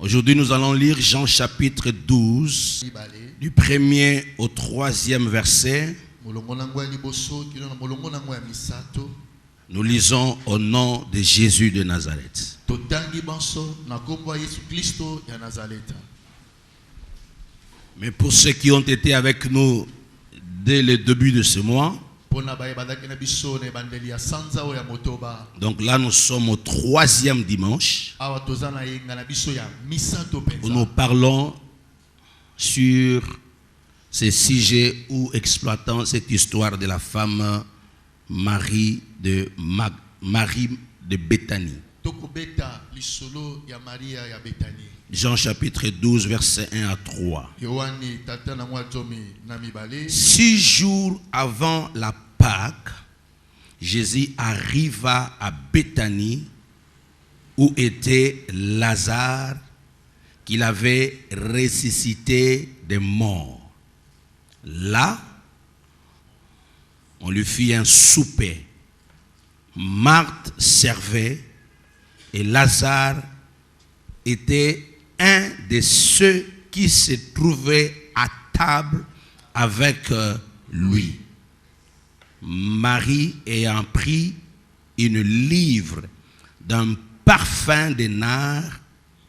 Aujourd'hui, nous allons lire Jean chapitre 12, du 1er au 3e verset. Nous lisons au nom de Jésus de Nazareth. Mais pour ceux qui ont été avec nous dès le début de ce mois, donc là nous sommes au 3e dimanche où nous parlons sur ces sujets ou exploitant cette histoire de la femme Marie de Béthanie. Jean chapitre 12 verset 1 à 3. 6 jours avant la Pâques, Jésus arriva à Béthanie où était Lazare qu'il avait ressuscité des morts. Là, on lui fit un souper. Marthe servait et Lazare était un de ceux qui se trouvaient à table avec lui. Marie ayant pris une livre d'un parfum de nard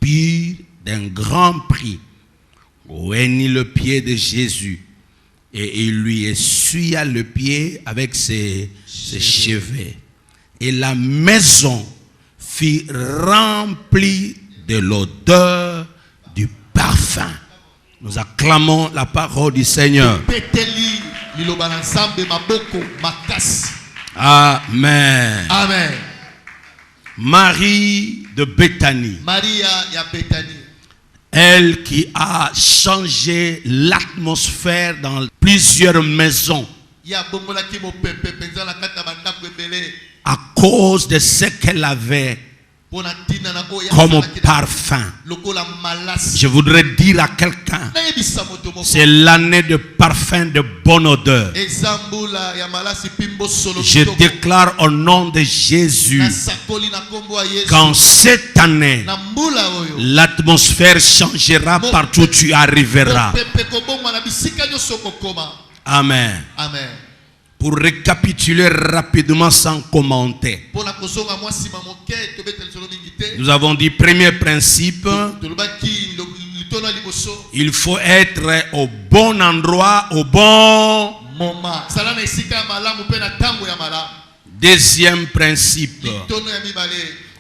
pur d'un grand prix, oignit le pied de Jésus et il lui essuya le pied avec ses cheveux. Et la maison fut remplie de l'odeur du parfum. Nous acclamons la parole du Seigneur. Amen. Amen. Marie de Béthanie. Elle qui a changé l'atmosphère dans plusieurs maisons à cause de ce qu'elle avait comme parfum. Je voudrais dire à quelqu'un, c'est l'année de parfum de bonne odeur. Je déclare au nom de Jésus qu'en cette année, l'atmosphère changera partout où tu arriveras. Amen. Amen. Pour récapituler rapidement sans commenter, nous avons dit premier principe, il faut être au bon endroit au bon moment. Deuxième principe,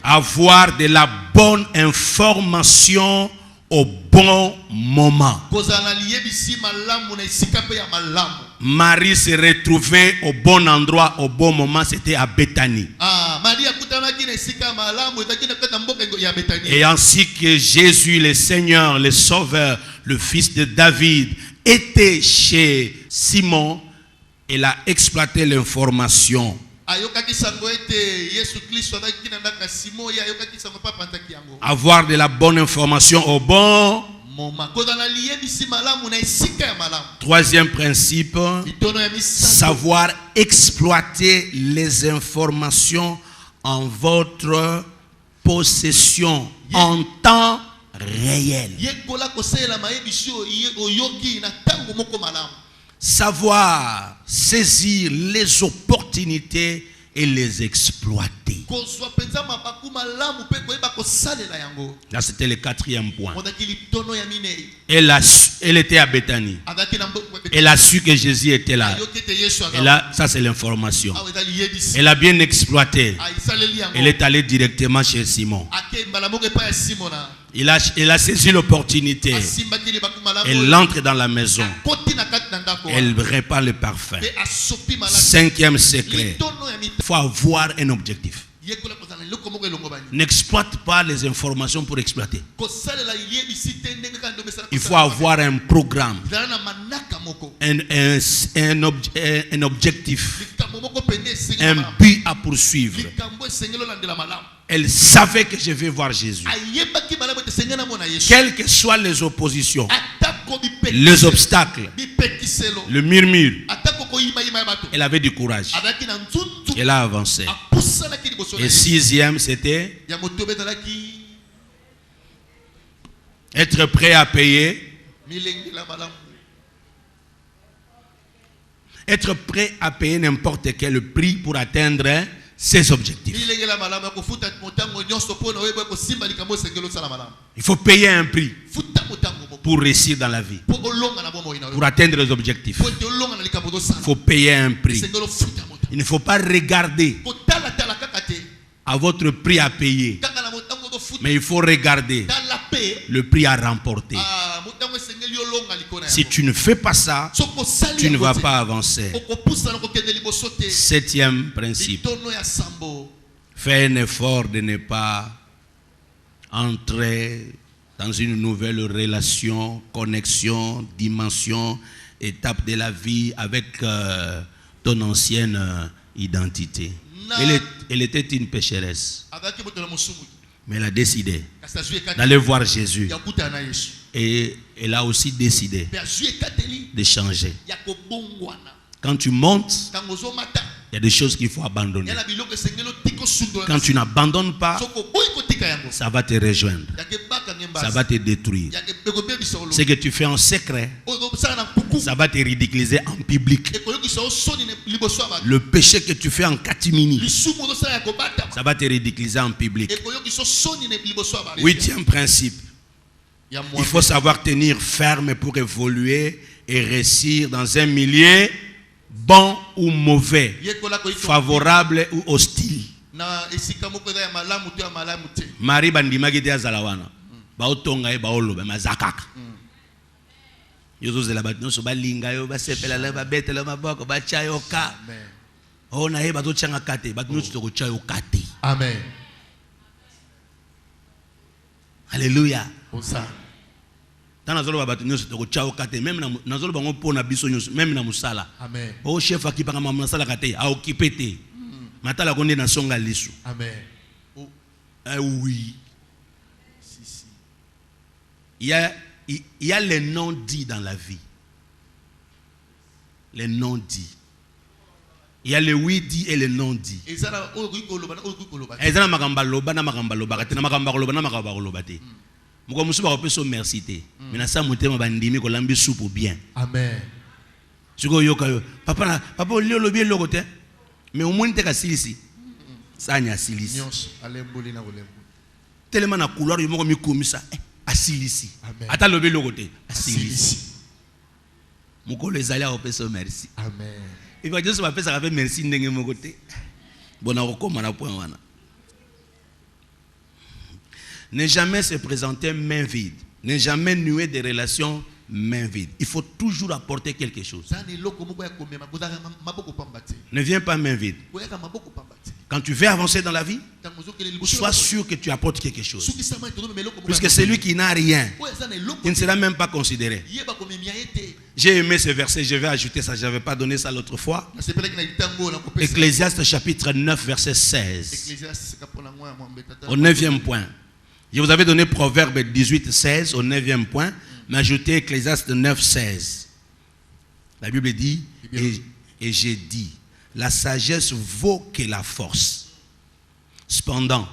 avoir de la bonne information au bon moment. Marie se retrouvait au bon endroit au bon moment, c'était à Béthanie. Et ainsi que Jésus, le Seigneur, le Sauveur, le Fils de David, était chez Simon, elle a exploité l'information. Avoir de la bonne information au bon moment. Troisième principe, savoir exploiter les informations en votre possession en temps réel. Savoir saisir les opportunités et les exploiter. Là, c'était le 4e point. Elle était à Béthanie. Elle a su que Jésus était là. Et là, ça c'est l'information. Elle a bien exploité. Elle est allée directement chez Simon. Elle a saisi l'opportunité. Elle entre dans la maison. Elle répand le parfum. 5e secret. Il faut avoir un objectif. N'exploite pas les informations pour exploiter. Il faut avoir un programme, un objectif, un but à poursuivre. Elle savait que je vais voir Jésus. Quelles que soient les oppositions, les obstacles, le murmure, elle avait du courage. Elle a avancé. Et 6e, c'était Être prêt à payer. Être prêt à payer n'importe quel prix pour atteindre ses objectifs. Il faut payer un prix pour réussir dans la vie, pour atteindre les objectifs. Il faut payer un prix. Il ne faut pas regarder à votre prix à payer, mais il faut regarder le prix à remporter. Si tu ne fais pas ça, tu ne vas pas avancer. 7e principe. Fais un effort de ne pas entrer dans une nouvelle relation, connexion, dimension, étape de la vie avec ton ancienne identité. Elle était une pécheresse. Mais elle a décidé d'aller voir Jésus. Et elle a aussi décidé de changer. Quand tu montes, il y a des choses qu'il faut abandonner. Quand tu n'abandonnes pas, ça va te rejoindre. Ça va te détruire. Ce que tu fais en secret, ça va te ridiculiser en public. Le péché que tu fais en catimini, ça va te ridiculiser en public. 8e principe. Il faut savoir tenir ferme pour évoluer et réussir dans un milieu bon ou mauvais, favorable ou hostile. Marie bandimaki te azalawana baotonga e baoloba mazakaka yozo zela batnoso balinga yo basepela la babetela maboko bachayo ka ona e batochanga kate batnoso to chayo kate. Amen. Alléluia. Dans nazolo ba nyonso to chao kate même na nazolo bango pona biso nyonso même na musala. Amen. O chef akipanga masala kate a occupé. Matala konde na songa lisu. Amen. Oui. Si. Il y a les noms dits dans la vie. Les noms dits. Il y a les oui dits et les non dits. Ezana makambalo bana makambalo bakate na makambalo bana makambalo bate. Muko musuba ko peso merci te. Mais ça motema bandimi ko lambi soupe bien. Amen. Siko yoka yo. Papa olio lobi eloko te. Mais au moins te ka silisi. Ça nya silisi. Alemboli na olembo. Tellement na couloir yo moko mi komisa. Asilisi. Ata lobi eloko te. Asilisi. Muko lezali ko peso merci. Amen. Il va dire ça va faire ça merci ndenge moko te. Bona okoma na point wana. Ne jamais se présenter main vide. Ne jamais nouer des relations main vide. Il faut toujours apporter quelque chose. Ne viens pas main vide. Quand tu veux avancer dans la vie, sois sûr que tu apportes quelque chose. Puisque celui qui n'a rien, il ne sera même pas considéré. J'ai aimé ce verset, je vais ajouter ça, je n'avais pas donné ça l'autre fois. Ecclésiaste chapitre 9, verset 16. Au 9e point. Je vous avais donné Proverbe 18, 16 au 9e point, mais ajoutez Ecclésiaste 9, 16. La Bible dit, et j'ai dit, la sagesse vaut que la force. Cependant,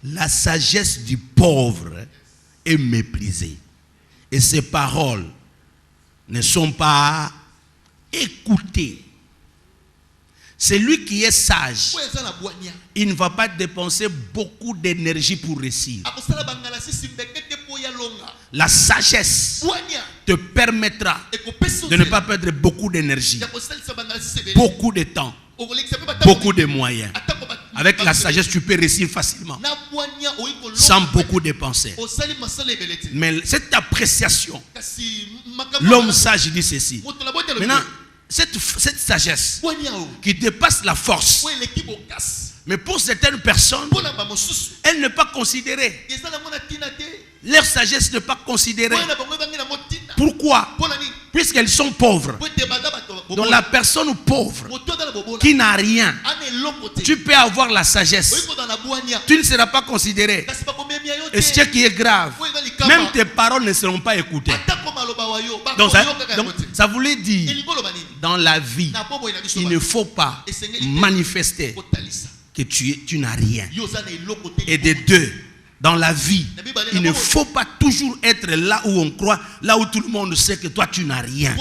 la sagesse du pauvre est méprisée. Et ses paroles ne sont pas écoutées. Celui qui est sage, il ne va pas dépenser beaucoup d'énergie pour réussir. La sagesse te permettra de ne pas perdre beaucoup d'énergie, beaucoup de temps, beaucoup de moyens. Avec la sagesse, tu peux réussir facilement, sans beaucoup dépenser. Mais cette appréciation, l'homme sage dit ceci. Maintenant, cette sagesse qui dépasse la force, mais pour certaines personnes, elle n'est pas considérée. Leur sagesse n'est pas considérée. Pourquoi? Puisqu'elles sont pauvres. Donc la personne pauvre qui n'a rien, tu peux avoir la sagesse, tu ne seras pas considéré. Et ce qui est grave, même tes paroles ne seront pas écoutées. Donc ça voulait dire, dans la vie, il ne faut pas manifester que tu n'as rien. Et de deux, Dans la vie, il ne faut pas toujours être là où on croit, là où tout le monde sait que toi tu n'as rien.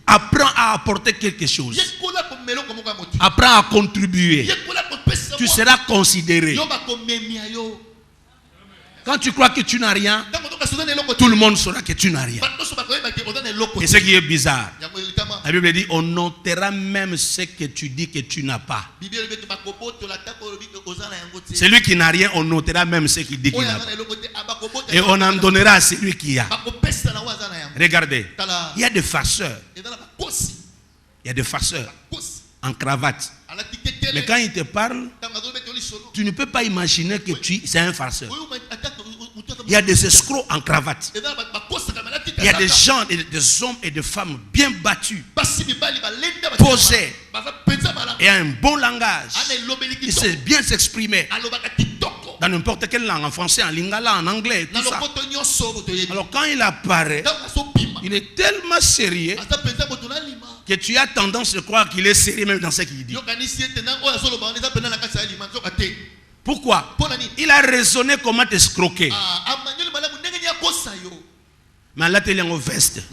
Apprends à apporter quelque chose. Apprends à contribuer. Tu seras considéré. Quand tu crois que tu n'as rien, tout le monde saura que tu n'as rien. Et ce qui est bizarre, la Bible dit, on notera même ce que tu dis que tu n'as pas. Celui qui n'a rien, on notera même ce qu'il dit qu'il n'a pas. Et on en donnera à celui qui a. Regardez, il y a des farceurs. Il y a des farceurs en cravate. Mais quand ils te parlent, tu ne peux pas imaginer que c'est un farceur. Il y a des escrocs en cravate. Il y a des gens, des hommes et des femmes bien battus, posés, et un bon langage. Il sait bien s'exprimer dans n'importe quelle langue, en français, en lingala, en anglais, tout ça. Alors quand il apparaît, il est tellement sérieux que tu as tendance à croire qu'il est sérieux même dans ce qu'il dit. Pourquoi? Il a raisonné comment t'escroquer. Mais là, tu es en veste.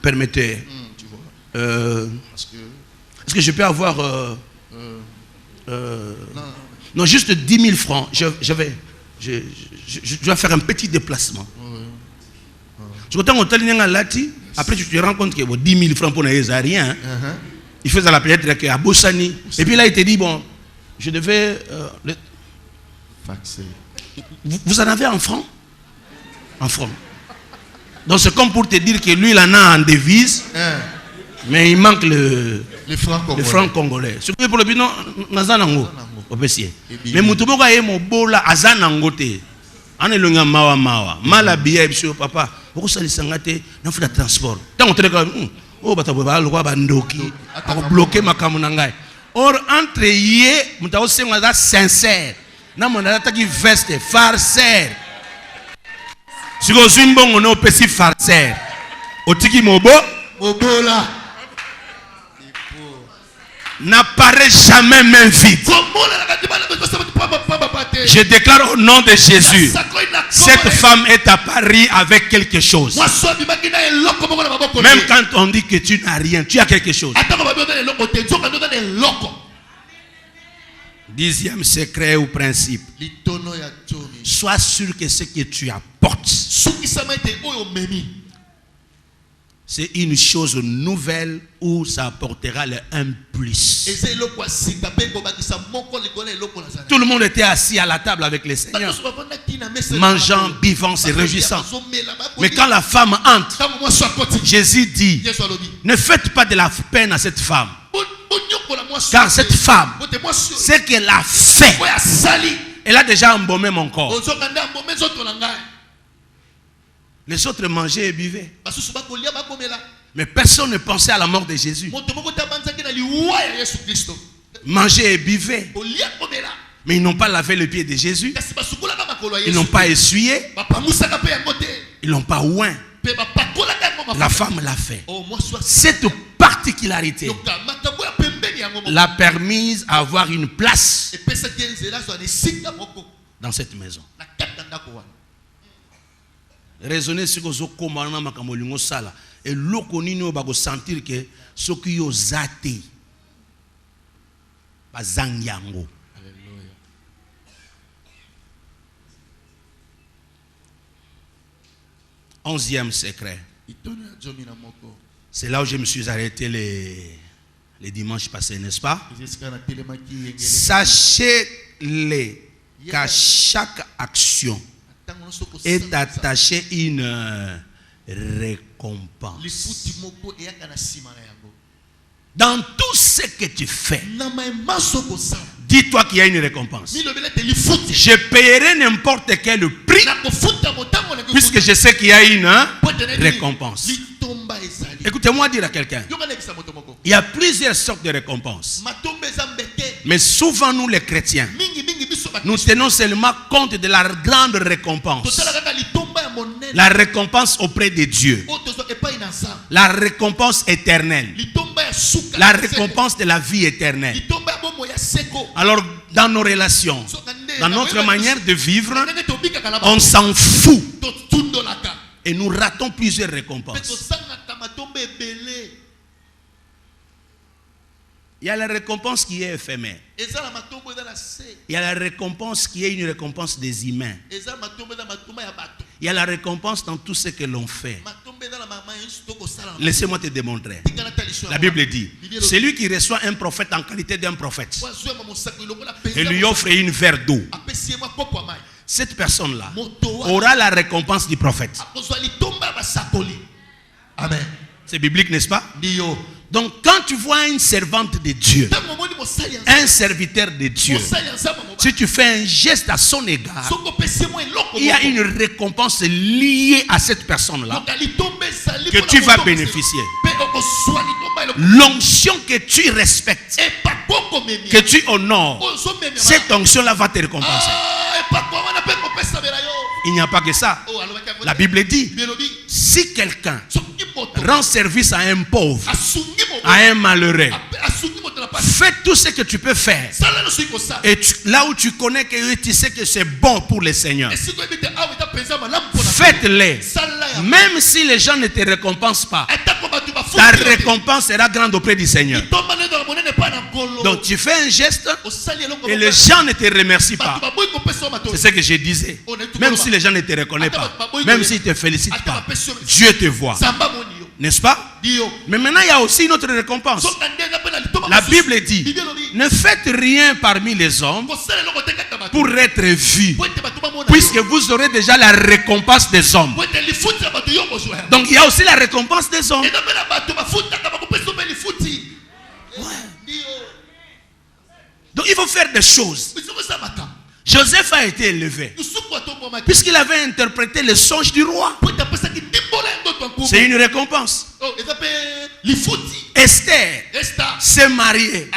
Permettez. Est-ce que je peux avoir... non, juste 10 000 francs. Je dois faire un petit déplacement. Après, tu te rends compte que 10 000 francs pour n'avoir rien. Il faisait la peut-être à Bossani. Et puis là, il te dit, bon, je devais... vous en avez en francs? En francs. Donc c'est comme pour te dire que lui, il en a en devise. Mais il manque le franc congolais. Ce qui est pour le but, non, Nazanango. Mais Moutouboka est mon bola Azanangote. On est le gars mawa mawa. Malabia, papa. Pourquoi ça les sangate? Non, faut le transport. Tant qu'on te dit, oh, bah, t'as pas le roi bandoki. Pour bloquer ma kamunangai. Or, entre yé, Moutao c'est un sincère. Non, mon attaque veste, farceur. Si vous avez un bon nom, petit farceur. Otiki mobo. Obola. N'apparaît jamais main vide. Je déclare au nom de Jésus, cette femme est apparue avec quelque chose. Même quand on dit que tu n'as rien, tu as quelque chose. 10e secret ou principe. Sois sûr que ce que tu apportes, c'est une chose nouvelle où ça apportera le 1 plus. Tout le monde était assis à la table avec les seigneurs, mangeant, buvant, se réjouissant. Mais quand la femme entre, Jésus dit, ne faites pas de la peine à cette femme. Car cette femme, ce qu'elle a fait, elle a déjà embaumé mon corps. Les autres mangeaient et buvaient. Mais personne ne pensait à la mort de Jésus. Mangeaient et buvaient. Mais ils n'ont pas lavé le pied de Jésus. Ils n'ont pas essuyé. Ils n'ont pas oint. La femme l'a fait. Cette particularité l'a permise à avoir une place dans cette maison. Raisonner sur ce que vous avez et l'okonino va sentir que ce qui est zate bazangyango. 11e secret. C'est là où je me suis arrêté les dimanches passés, n'est-ce pas? Sachez-les qu'à chaque action est attachée une récompense. Dans tout ce que tu fais, dis-toi qu'il y a une récompense. Je paierai n'importe quel prix puisque je sais qu'il y a une récompense. Écoutez-moi dire à quelqu'un, il y a plusieurs sortes de récompenses. Mais souvent nous les chrétiens, nous tenons seulement compte de la grande récompense. La récompense auprès de Dieu. La récompense éternelle. La récompense de la vie éternelle. Alors dans nos relations, dans notre manière de vivre, on s'en fout. Et nous ratons plusieurs récompenses. Il y a la récompense qui est éphémère. Il y a la récompense qui est une récompense des humains. Il y a la récompense dans tout ce que l'on fait. Laissez-moi te démontrer. La Bible dit, celui qui reçoit un prophète en qualité d'un prophète et lui offre une verre d'eau, cette personne-là aura la récompense du prophète. Amen. C'est biblique, n'est-ce pas? Donc quand tu vois une servante de Dieu, un serviteur de Dieu, si tu fais un geste à son égard, il y a une récompense liée à cette personne-là que tu vas bénéficier. L'onction que tu respectes, que tu honores, cette onction-là va te récompenser. Il n'y a pas que ça. La Bible dit, si quelqu'un rend service à un pauvre, à un malheureux, fais tout ce que tu peux faire. Et là où tu connais que tu sais que c'est bon pour le Seigneur, faites-les. Même si les gens ne te récompensent pas, ta récompense sera grande auprès du Seigneur. Donc tu fais un geste et les gens ne te remercient pas. C'est ce que je disais. Même si les gens ne te reconnaissent pas, même s'ils ne te félicitent pas, Dieu te voit. N'est-ce pas? Mais maintenant il y a aussi une autre récompense. La Bible dit, ne faites rien parmi les hommes pour être vu, puisque vous aurez déjà la récompense des hommes. Donc il y a aussi la récompense des hommes. Donc il faut faire des choses. Joseph a été élevé puisqu'il avait interprété le songe du roi. C'est une récompense. Esther s'est mariée.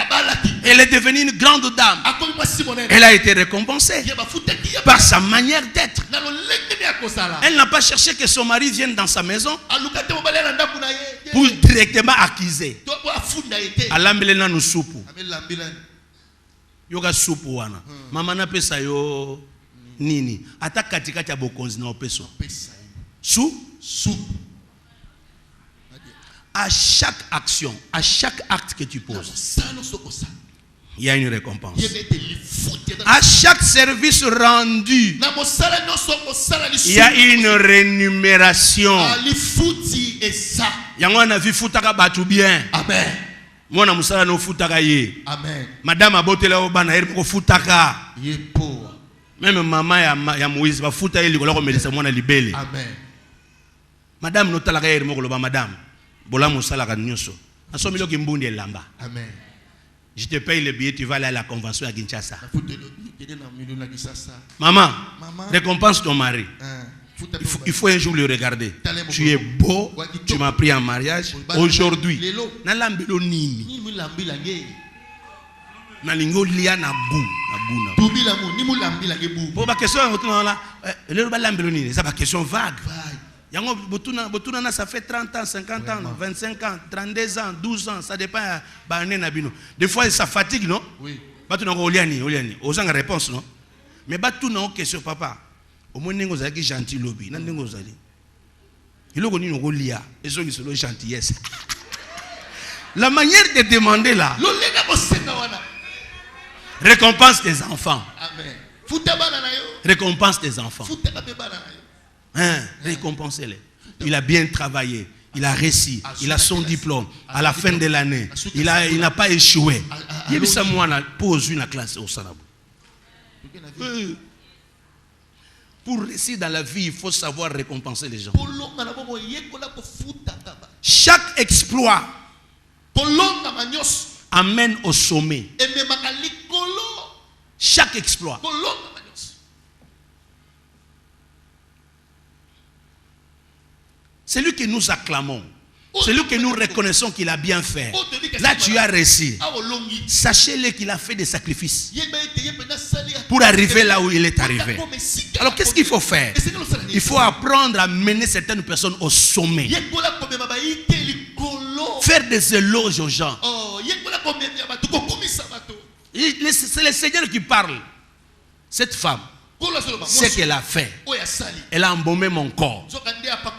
Elle est devenue une grande dame. Elle a été récompensée par sa manière d'être. Elle n'a pas cherché que son mari vienne dans sa maison pour directement accuser. Alambelena nous soupu. Yoga soupu wana. Mama na pesa yo nini? Ata katikati ya bokonzi na opeso. Sou. À chaque action, à chaque acte que tu poses, il y a une récompense. À chaque service rendu, il y a une rémunération. Yangwana vi futaka batu bien. Amen. Mwana musala no futaka ye. Amen. Madame abotela obana eri ko futaka. Yepo. Même maman ya Moïse ba futa ye likolo ko melisa mwana libele. Amen. Madame no talaka eri moko loba madame. Bola musala ka nyonso. Asomi loki mbundi elamba. Amen. Je te paye le billet, tu vas aller à la convention à Kinshasa. Maman, récompense ton mari. Il faut un jour le regarder. Tu es beau, tu m'as pris en mariage. Aujourd'hui, nalambelo nini. Nalingo lia na bu. Pour ma question, c'est une question vague. Ça fait 30 ans, 50 ans, 25 ans, 32 ans, 12 ans, ça dépend. Des fois, ça fatigue, non? Oui. Aux gens réponse, non? Mais tout non question, papa. Au moins, nous avons gentil lobby. Nous avons dit, gentillesse. La manière de demander là, récompense des enfants. Récompense des enfants. Récompensez-les. Il a bien travaillé. Il a réussi. Il a son diplôme. À la fin de l'année, il n'a pas échoué. Il y a moi pose une classe au Sanabou. Pour réussir dans la vie, il faut savoir récompenser les gens. Chaque exploit amène au sommet. Chaque exploit. Celui que nous acclamons, celui que nous reconnaissons qu'il a bien fait, là tu as réussi. Sachez-le qu'il a fait des sacrifices pour arriver là où il est arrivé. Alors qu'est-ce qu'il faut faire? Il faut apprendre à mener certaines personnes au sommet. Faire des éloges aux gens. Il c'est le Seigneur qui parle. Cette femme, ce qu'elle a fait, elle a embaumé mon corps.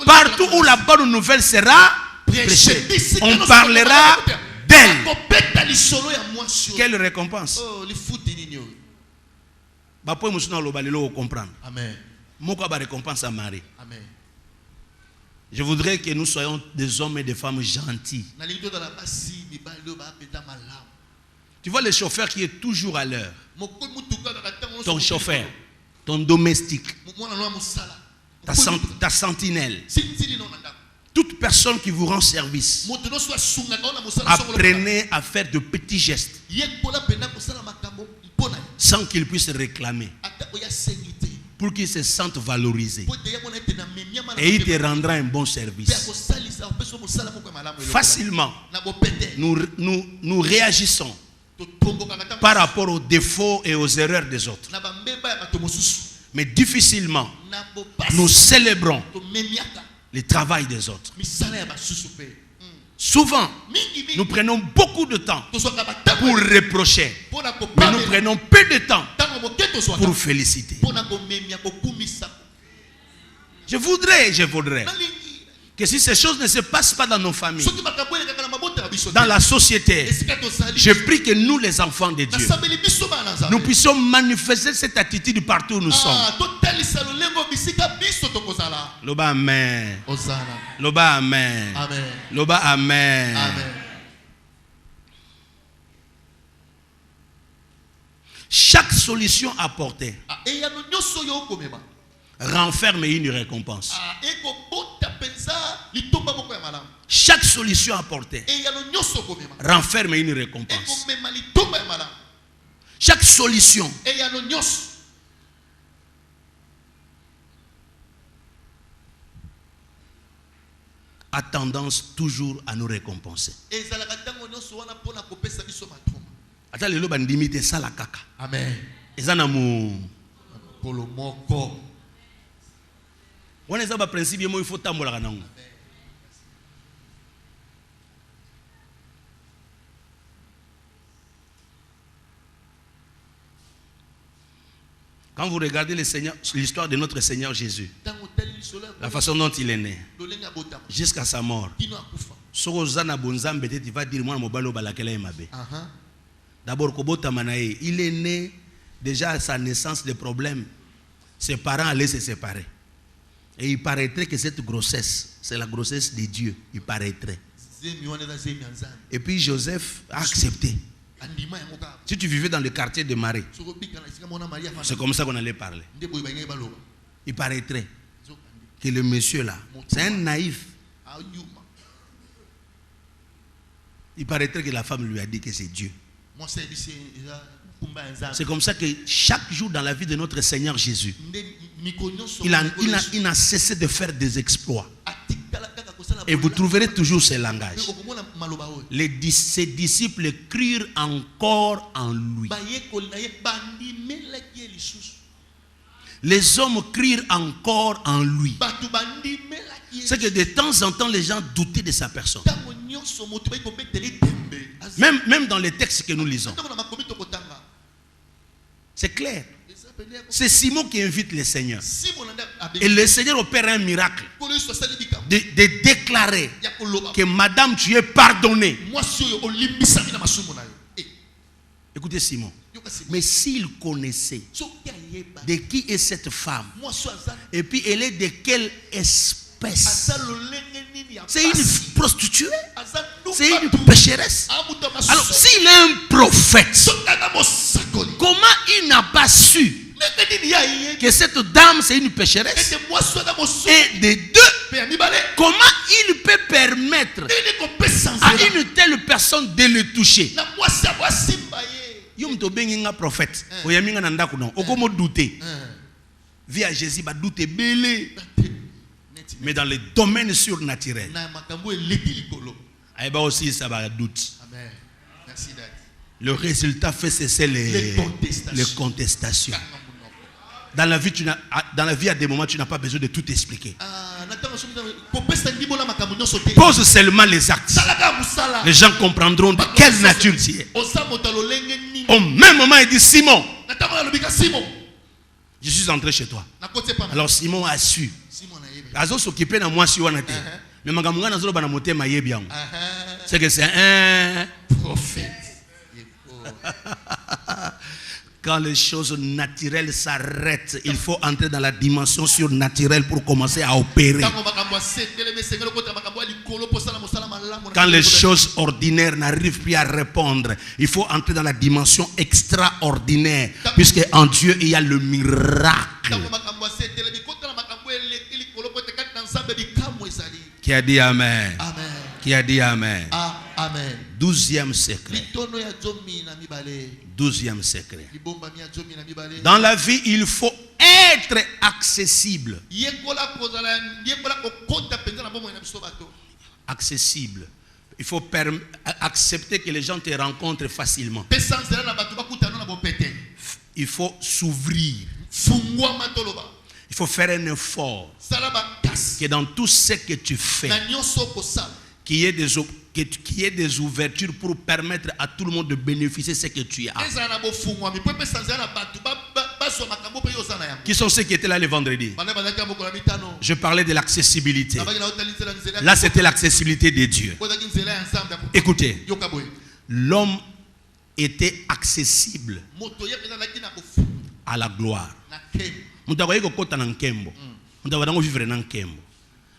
Partout où la bonne nouvelle sera prêchée, on parlera d'elle. Quelle récompense? Amen. Récompense à Marie. Je voudrais que nous soyons des hommes et des femmes gentils. Tu vois le chauffeur qui est toujours à l'heure. Ton chauffeur, ton domestique, ta sentinelle. Toute personne qui vous rend service, apprenez à faire de petits gestes sans qu'il puisse réclamer, pour qu'il se sente valorisé. Et il te rendra un bon service. Facilement, nous réagissons par rapport aux défauts et aux erreurs des autres. Mais difficilement, nous célébrons le travail des autres. Souvent, nous prenons beaucoup de temps pour reprocher, mais nous prenons peu de temps pour féliciter. Je voudrais que si ces choses ne se passent pas dans nos familles, dans la société, je prie que nous, les enfants de Dieu, nous puissions manifester cette attitude partout où nous sommes. Loba amen. Loba amen. Loba amen. Chaque solution apportée renferme une récompense. Chaque solution apportée renferme une récompense. Chaque solution a tendance toujours à nous récompenser. Ata lelo bandimi te sala kaka. Amen. Ezana mu polo moko. On est à principe mo il faut tambola kanango. Quand vous regardez l'histoire de notre Seigneur Jésus, la façon dont il est né, jusqu'à sa mort, d'abord, il est né déjà à sa naissance de problème. Ses parents allaient se séparer. Et il paraîtrait que cette grossesse, c'est la grossesse de Dieu. Il paraîtrait. Et puis Joseph a accepté. Si tu vivais dans le quartier de Marie, c'est comme ça qu'on allait parler. Il paraîtrait que le monsieur là, c'est un naïf. Il paraîtrait que la femme lui a dit que c'est Dieu. C'est comme ça que chaque jour dans la vie de notre Seigneur Jésus, il n'a cessé de faire des exploits. Et vous trouverez toujours ce langage. Ses disciples crurent encore en lui. Les hommes crurent encore en lui. C'est que de temps en temps, les gens doutaient de sa personne. Même dans les textes que nous lisons. C'est clair. C'est Simon qui invite le Seigneur. Et le Seigneur opère un miracle. De déclarer que madame, tu es pardonnée. Écoutez Simon. Mais s'il connaissait de qui est cette femme, et puis elle est de quelle espèce, c'est une prostituée, c'est une pécheresse. Alors s'il est un prophète, comment il n'a pas su que cette dame c'est une pécheresse? Et de deux, comment il peut permettre à une telle personne de le toucher? Yom to benginga prophète. Oyaminga nanda kuno. Okomo douter. Via Jésus ba douter belé. Mais dans les domaines surnaturels, bah aussi ça va doute. Amen. Merci Dad. Le résultat fait cesser les contestations. Dans la vie, à des moments, tu n'as pas besoin de tout expliquer. Pose seulement les actes. Les gens comprendront de quelle nature tu es. Au même moment, il dit Simon, Na tango alobika Simon. je suis entré chez toi. Na kote pa. Alors Simon a su. Simon na yebe. Azo s'occuper de moi si on était. Mais magamanga na zolo bana motema yebi yango. C'est que c'est un Prophète. quand les choses naturelles s'arrêtent, il faut entrer dans la dimension surnaturelle pour commencer à opérer. Quand les choses ordinaires n'arrivent plus à répondre, il faut entrer dans la dimension extraordinaire, puisque en Dieu il y a le miracle. Qui a dit Amen? Amen. Qui a dit Amen? Ah, Amen. 12e secret. 12e secret. Dans la vie, il faut être accessible. Accessible. Il faut accepter que les gens te rencontrent facilement. Il faut s'ouvrir. Il faut faire un effort. Que dans tout ce que tu fais, qu'il y ait des ouvertures pour permettre à tout le monde de bénéficier de ce que tu as. Qui sont ceux qui étaient là le vendredi? Je parlais de l'accessibilité. Là, c'était l'accessibilité de Dieu. Écoutez, l'homme était accessible à la gloire.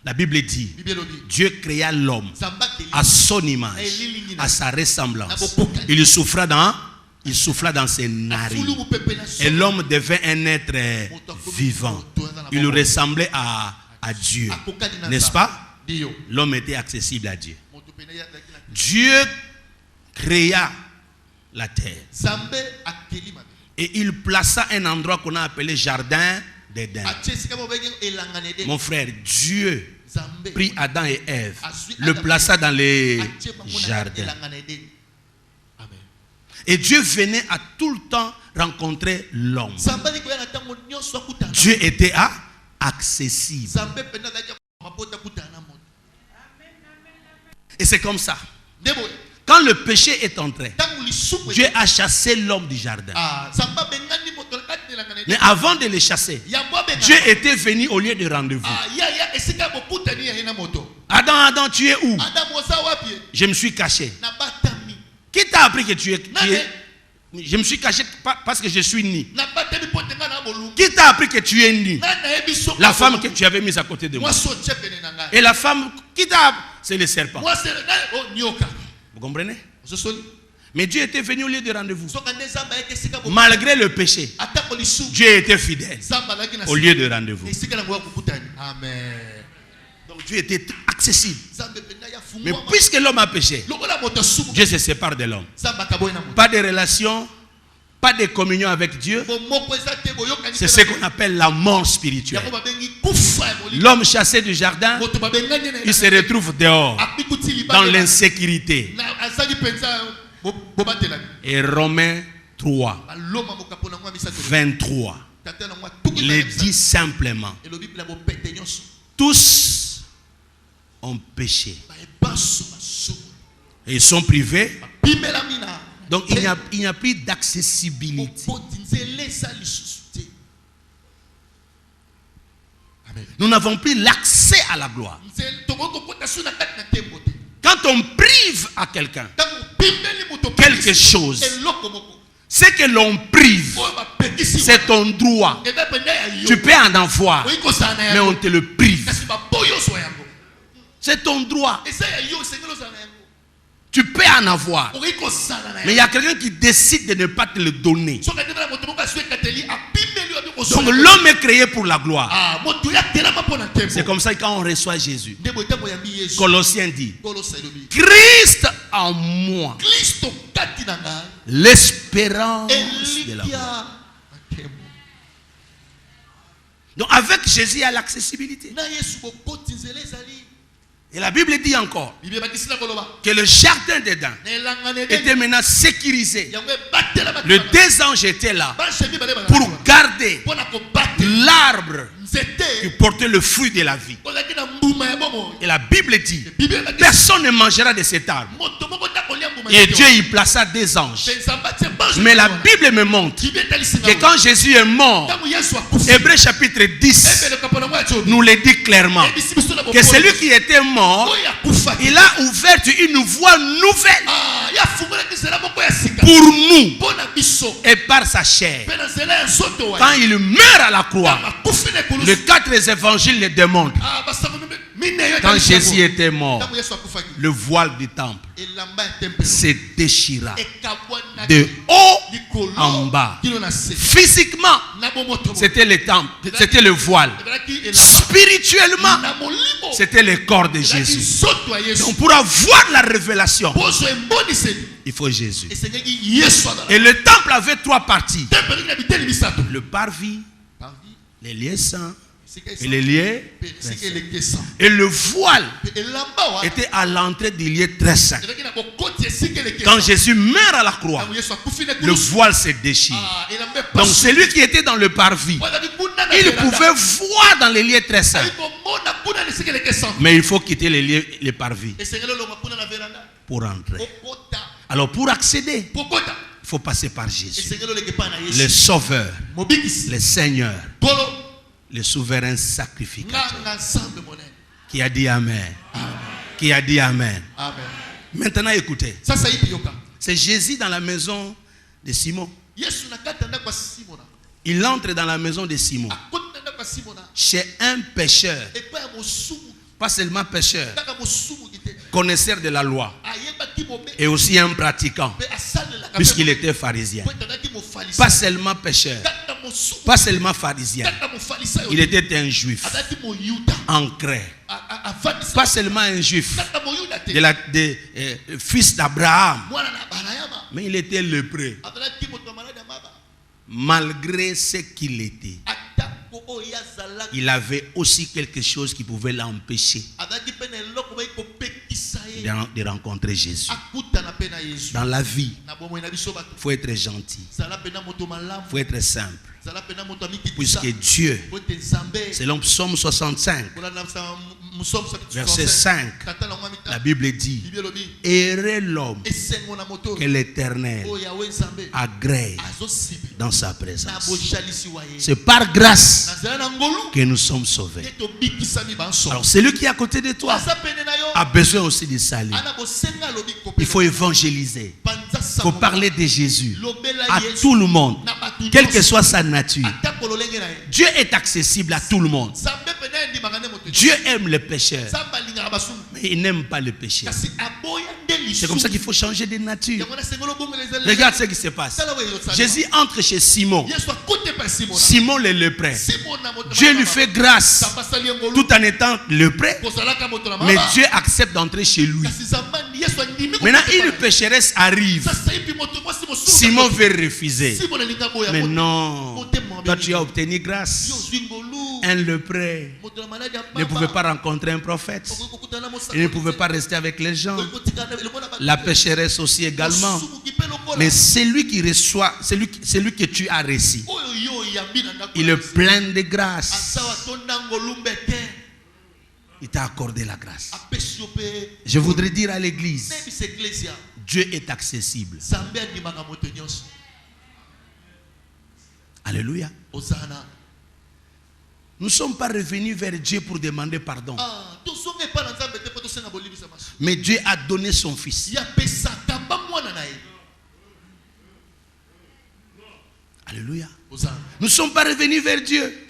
La Bible dit, Dieu créa l'homme à son image, à sa ressemblance. Il souffla dans ses narines. Et l'homme devint un être vivant. Il ressemblait à Dieu. N'est-ce pas? L'homme était accessible à Dieu. Dieu créa la terre. Et il plaça un endroit qu'on a appelé jardin d'Éden. Mon frère, Dieu prit Adam et Ève, le plaça dans les jardins. Et Dieu venait à tout le temps rencontrer l'homme. Dieu était accessible. Et c'est comme ça. Quand le péché est entré, Dieu a chassé l'homme du jardin. Mais avant de le chasser, Dieu était venu au lieu de rendez-vous. Adam, tu es où? Je me suis caché. Qui t'a appris que tu es? Je me suis caché parce que je suis nu. Qui t'a appris que tu es nu? La femme que tu avais mise à côté de moi. Et la femme qui t'a... C'est le serpent. Vous comprenez? Mais Dieu était venu au lieu de rendez-vous. Malgré le péché, Dieu était fidèle au lieu de rendez-vous. Amen. Donc Dieu était accessible. Mais puisque l'homme a péché, Dieu se sépare de l'homme. Pas de relation, pas de communion avec Dieu. C'est ce qu'on appelle la mort spirituelle. L'homme chassé du jardin, il se retrouve dehors, dans l'insécurité. Et Romains 3, 23, il est dit simplement, tous ont péché et ils sont privés. Donc il n'y a plus d'accessibilité. Nous n'avons plus l'accès à la gloire. Quand on prive à quelqu'un quelque chose, ce que l'on prive, c'est ton droit. Tu peux en avoir, mais on te le prive. C'est ton droit. Tu peux en avoir, mais il y a quelqu'un qui décide de ne pas te le donner. Donc l'homme est créé pour la gloire. C'est comme ça que quand on reçoit Jésus, Colossiens dit, Christ en moi, l'espérance de la gloire. Donc avec Jésus, il y a l'accessibilité. Et la Bible dit encore que le jardin d'Éden était maintenant sécurisé. Les deux anges étaient là pour garder l'arbre qui portait le fruit de la vie. Et la Bible dit, personne ne mangera de cet arbre Et Dieu y plaça des anges. Mais la Bible me montre que quand Jésus est mort, Hébreux chapitre 10 nous le dit clairement que celui qui était mort, il a ouvert une voie nouvelle pour nous et par sa chair. Quand il meurt à la croix, les 4 évangiles le démontrent. Quand Jésus était mort, le voile du temple se déchira de haut en bas. Physiquement, c'était le temple, c'était le voile. Spirituellement, c'était le corps de Jésus. Donc pour avoir la révélation, il faut Jésus. Et le temple avait 3 parties. Le parvis, les lieux saints et les lieux. Et le voile était à l'entrée du lieu très saint. Quand Jésus meurt à la croix, le voile se déchire. Donc celui qui était dans le parvis, il pouvait voir dans les lieux très saints. Mais il faut quitter les parvis pour entrer. Alors pour accéder, il faut passer par Jésus, le Sauveur, le Seigneur, le souverain sacrificateur, qui a dit Amen. Qui a dit Amen. Maintenant écoutez, c'est Jésus dans la maison de Simon. Il entre dans la maison de Simon, chez un pécheur, pas seulement pécheur, connaisseur de la loi, et aussi un pratiquant, puisqu'il était pharisien. Pas seulement pécheur, pas seulement pharisien, il était un juif ancré. Pas seulement un juif, fils d'Abraham, mais il était lépreux. Malgré ce qu'il était, il avait aussi quelque chose qui pouvait l'empêcher de rencontrer Jésus. Dans la vie, il faut être gentil, il faut être simple. Puisque Dieu, selon Psaume 65, verset 5, la Bible dit: errez l'homme que l'Éternel agrée dans sa présence. C'est par grâce que nous sommes sauvés. Alors celui qui est à côté de toi a besoin aussi de salut. Il faut évangéliser, il faut parler de Jésus à tout le monde, quelle que soit sa nature. Dieu est accessible à tout le monde. Dieu aime les pécheurs, mais il n'aime pas les pécheurs. C'est comme ça qu'il faut changer de nature. Regarde ce qui se passe. Jésus entre chez Simon. Simon le lépreux. Dieu lui fait grâce tout en étant lépreux, mais Dieu accepte d'entrer chez lui. Maintenant une pécheresse arrive. Simon veut refuser. Mais non, toi tu as obtenu grâce. Un lépreux ne pouvait pas rencontrer un prophète. Il ne pouvait pas rester avec les gens. La pécheresse aussi également. Mais celui qui reçoit, celui que tu as reçu, il est plein de grâce. Il t'a accordé la grâce. Je voudrais dire à l'église, Dieu est accessible. Alléluia. Nous ne sommes pas revenus vers Dieu pour demander pardon. Mais Dieu a donné son fils. Alléluia. Nous ne sommes pas revenus vers Dieu.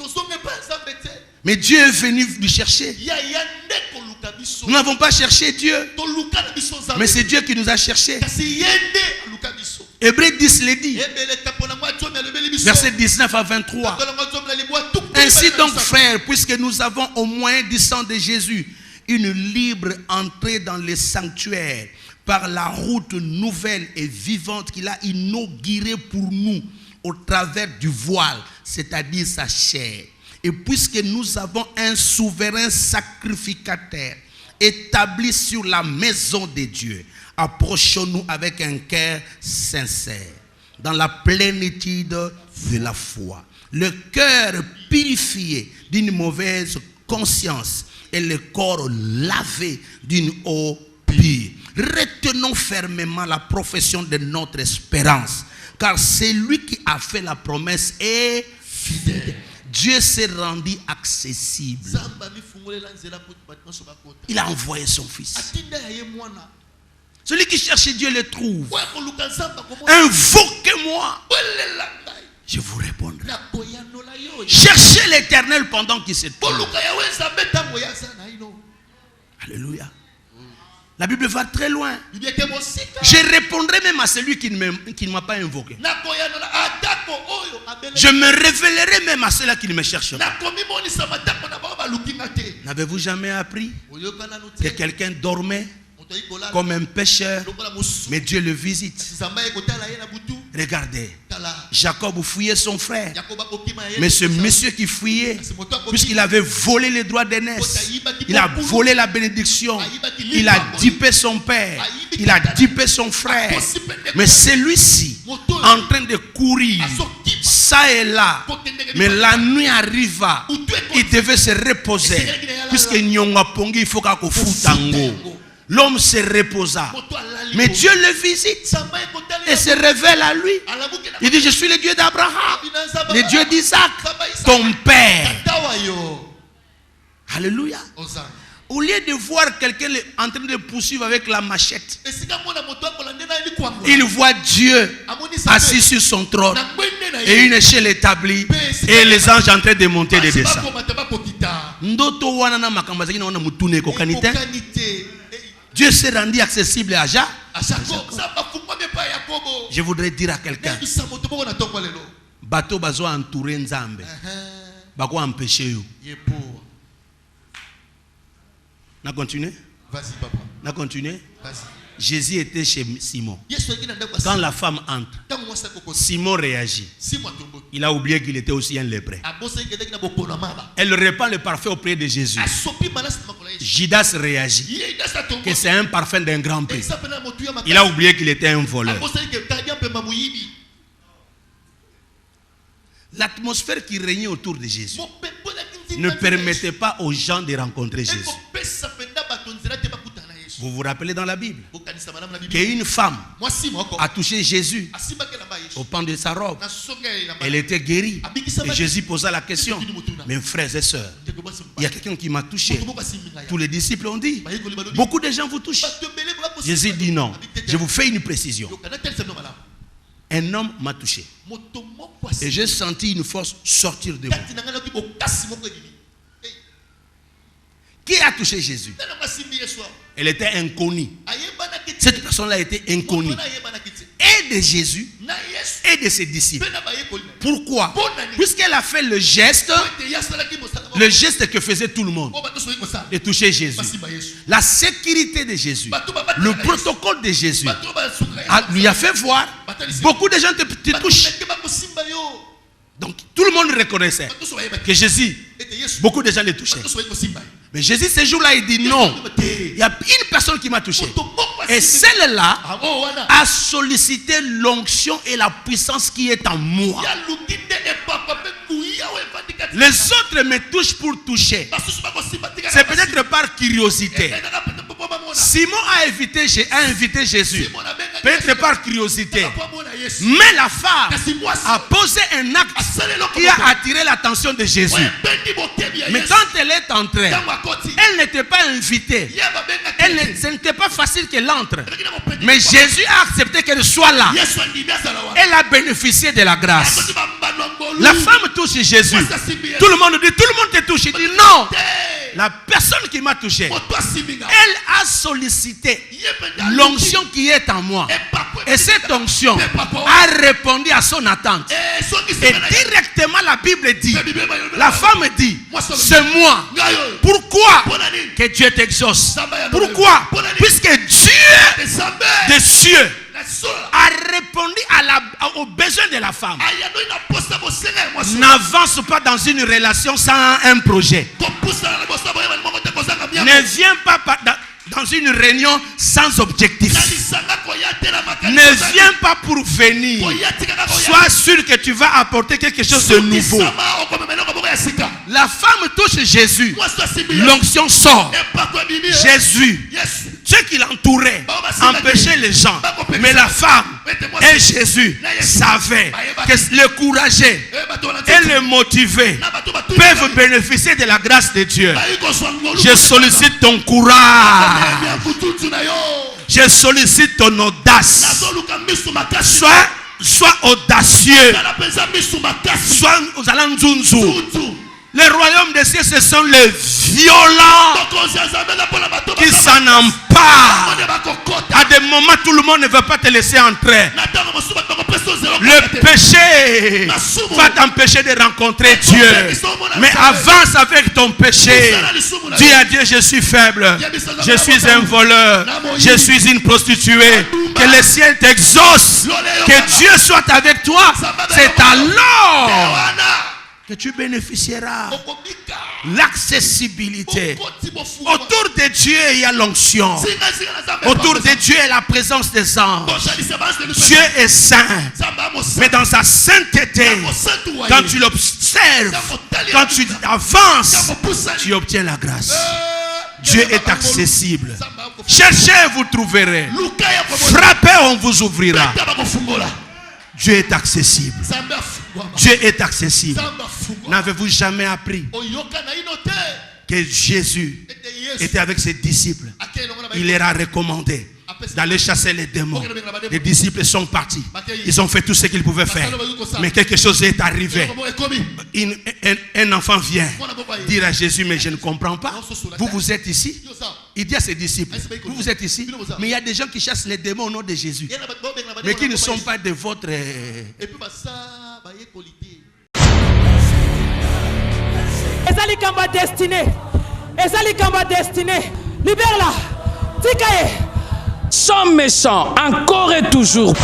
Mais Dieu est venu nous chercher. Nous n'avons pas cherché Dieu, mais c'est Dieu qui nous a cherchés. Hébreux 10 le dit, verset 19 à 23. Ainsi donc, frères, puisque nous avons au moins du sang de Jésus une libre entrée dans le sanctuaire par la route nouvelle et vivante qu'il a inaugurée pour nous au travers du voile, c'est-à-dire sa chair. Et puisque nous avons un souverain sacrificateur établi sur la maison de Dieu, approchons-nous avec un cœur sincère, dans la plénitude de la foi, le cœur purifié d'une mauvaise conscience et le corps lavé d'une eau pure. retenons fermement la profession de notre espérance, car c'est lui qui a fait la promesse et fidèle. Dieu s'est rendu accessible. Il a envoyé son fils. Celui qui cherche Dieu le trouve. Invoquez-moi, je vous répondrai. Cherchez l'Éternel pendant qu'il se trouve. Alléluia. La Bible va très loin. Je répondrai même à celui qui ne m'a pas invoqué. Je me révélerai même à ceux-là qui ne me cherchent pas. N'avez-vous jamais appris que quelqu'un dormait comme un pécheur, mais Dieu le visite? Regardez, Jacob fouillait son frère, mais ce monsieur qui fouillait, puisqu'il avait volé les droits d'aînesse, il a volé la bénédiction, il a dupé son père, il a dupé son frère. Mais celui-ci, en train de courir ça et là, mais la nuit arriva, il devait se reposer, puisque Nyongapongi, il faut qu'il foute. L'homme se reposa. Mais Dieu le visite et se révèle à lui. Il dit, je suis le Dieu d'Abraham, le Dieu d'Isaac, ton père. Alléluia. Au lieu de voir quelqu'un en train de poursuivre avec la machette, il voit Dieu assis sur son trône et une échelle établie et les anges en train de monter et de descendre. Dieu s'est rendu accessible à Jacob. Je voudrais dire à quelqu'un, bateau bazo entouré nzambe, bako empêcher you. On a continué? Vas-y, papa. On a continué? Vas-y. Jésus était chez Simon. Quand la femme entre, Simon réagit. Il a oublié qu'il était aussi un lépreux. Elle répand le parfum auprès de Jésus. Judas réagit que c'est un parfum d'un grand prix. Il a oublié qu'il était un voleur. L'atmosphère qui régnait autour de Jésus ne permettait pas aux gens de rencontrer Jésus. Vous vous rappelez dans la Bible qu'une femme a touché Jésus au pan de sa robe. Elle était guérie. Et Jésus posa la question, mes frères et sœurs, il y a quelqu'un qui m'a touché. Tous les disciples ont dit, beaucoup de gens vous touchent. Jésus dit non, je vous fais une précision. Un homme m'a touché. Et j'ai senti une force sortir de moi. Qui a touché Jésus? Elle était inconnue. Cette personne-là était inconnue. Et de Jésus et de ses disciples. Pourquoi? Puisqu'elle a fait le geste que faisait tout le monde, de toucher Jésus. La sécurité de Jésus, le protocole de Jésus lui a fait voir, beaucoup de gens te touchent. Donc tout le monde reconnaissait que Jésus, beaucoup de gens le touchaient. Mais Jésus, ce jour-là, il dit non. Il y a une personne qui m'a touché. Et celle-là a sollicité l'onction et la puissance qui est en moi. Les autres me touchent pour toucher. C'est peut-être par curiosité. Simon a invité Jésus, peut-être par curiosité. Mais la femme a posé un acte qui a attiré l'attention de Jésus. Mais quand elle est entrée, elle n'était pas invitée. Ce n'était pas facile qu'elle entre. Mais Jésus a accepté qu'elle soit là. Elle a bénéficié de la grâce. La femme touche Jésus. Tout le monde dit, tout le monde te touche. Il dit non. La personne qui m'a touché, elle a sollicité l'onction qui est en moi. Et cette onction a répondu à son attente. Et directement la Bible dit, la femme dit, c'est moi. Pourquoi? Que Dieu t'exauce. Pourquoi? Puisque Dieu des cieux a répondu aux besoins de la femme. N'avance pas dans une relation sans un projet. Ne viens pas dans une réunion sans objectif. Ne viens pas pour venir. Sois sûr que tu vas apporter quelque chose de nouveau. La femme touche Jésus. L'onction sort. Jésus Ceux qui l'entouraient empêchaient les gens. Mais la femme et Jésus savaient que le courageux et le motivé peuvent bénéficier de la grâce de Dieu. Je sollicite ton courage. Je sollicite ton audace. Sois audacieux. Sois le royaume des cieux, ce sont les violents qui s'en emparent. À des moments, tout le monde ne veut pas te laisser entrer. Le péché va t'empêcher de rencontrer Dieu. Mais avance avec ton péché. Dis à Dieu, je suis faible. Je suis un voleur. Je suis une prostituée. Que le ciel t'exauce. Que Dieu soit avec toi. C'est alors que tu bénéficieras l'accessibilité. Autour de Dieu, il y a l'onction. Autour de Dieu, il y a la présence des anges. Dieu est saint. Mais dans sa sainteté, quand tu l'observes, quand tu avances, tu obtiens la grâce. Dieu est accessible. Cherchez, vous trouverez. Frappez, on vous ouvrira. Dieu est accessible. Dieu est accessible. N'avez-vous jamais appris que Jésus était avec ses disciples? Il leur a recommandé d'aller chasser les démons. Les disciples sont partis. Ils ont fait tout ce qu'ils pouvaient faire. Mais quelque chose est arrivé. Un enfant vient dire à Jésus, mais je ne comprends pas. Vous êtes ici? Il dit à ses disciples, vous êtes ici? Mais il y a des gens qui chassent les démons au nom de Jésus, mais qui ne sont pas de votre... Ezali kamba destiné. Ezali kamba destiné. Libère-la. Tikaye. Sans méchant, encore et toujours.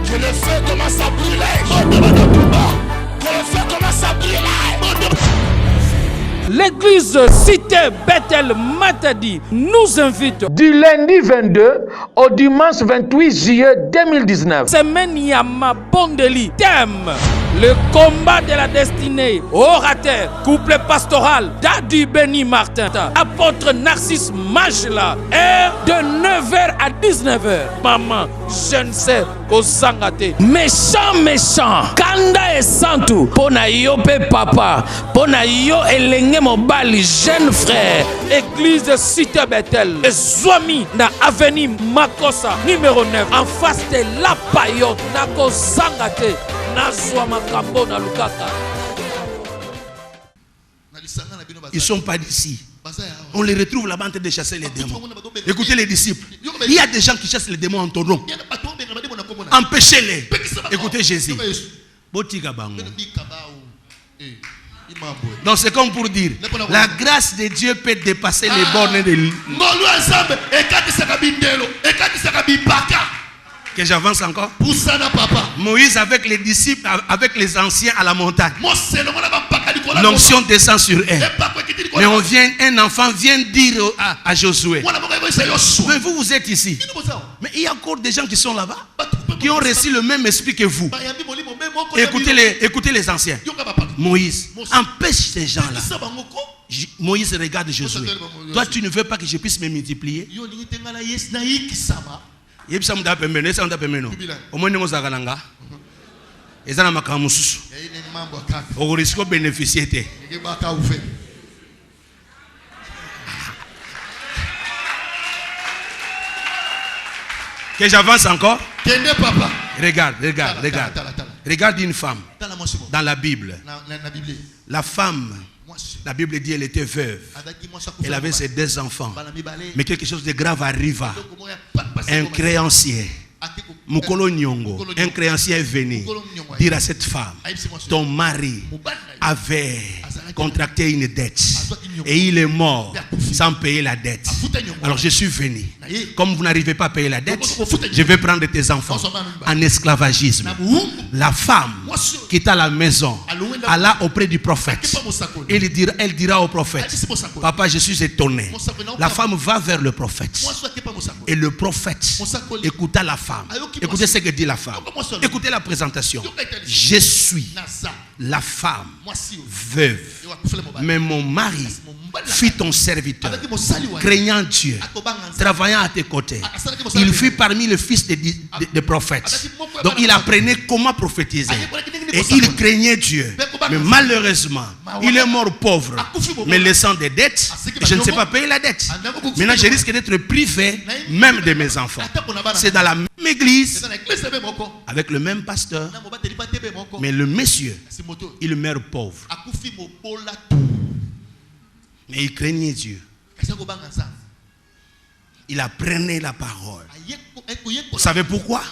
Je le fais commencer à brûler. Je le fais commencer à brûler. L'église Cité Bethel Matadi nous invite du lundi 22 au dimanche 28 juillet 2019. Semaine Yama Bondeli. Thème: le combat de la destinée. Orateur, couple pastoral, Dadi Béni Martin, apôtre Narcisse Majla. Et de 9h à 19h. Maman, je ne sais qu'au Sangate. Méchant. Kanda et Santu. Pona yo pe papa. Pona yo elenge mobali jeune frère. Église Cité Bethel. Et Zwami na avenue Makosa numéro 9. En face de la Payotte. Nako Sangate. Ils ne sont pas d'ici. On les retrouve là-bas en train de chasser les démons. Écoutez les disciples. Il y a des gens qui chassent les démons en ton nom. Empêchez-les. Écoutez Jésus. Donc c'est comme pour dire, la grâce de Dieu peut dépasser les bornes de l'île. Que j'avance encore. Moïse avec les disciples, avec les anciens à la montagne. L'onction descend sur eux. Mais un enfant vient dire à Josué, mais vous êtes ici. Mais il y a encore des gens qui sont là-bas, qui ont reçu le même esprit que vous. Écoutez les anciens. Moïse empêche ces gens-là. Moïse regarde Josué. Toi, tu ne veux pas que je puisse me multiplier? Que j'avance encore? Regarde. Regarde une femme dans la Bible. La femme, la Bible dit elle était veuve. Elle avait ses 2 enfants. Mais quelque chose de grave arriva. Un créancier, Mukolo Nyongo, un créancier est venu dire à cette femme, ton mari avait contracté une dette et il est mort sans payer la dette. Alors je suis venu. Comme vous n'arrivez pas à payer la dette, je vais prendre tes enfants en esclavagisme. La femme quitta la maison, alla auprès du prophète. Elle dira au prophète, papa, je suis étonné. La femme va vers le prophète. Et le prophète écouta la femme. Écoutez ce que dit la femme. Écoutez la présentation. Je suis la femme veuve, mais mon mari fut ton serviteur, craignant Dieu, travaillant à tes côtés. Il fut parmi les fils des prophètes. Donc il apprenait comment prophétiser. Et il craignait Dieu. Mais malheureusement, il est mort pauvre, mais laissant des dettes. Je ne sais pas payer la dette. Maintenant, je risque d'être privé même de mes enfants. C'est dans la même église, avec le même pasteur, mais le monsieur, il meurt pauvre. Mais il craignait Dieu. Il apprenait la parole. Vous savez pourquoi?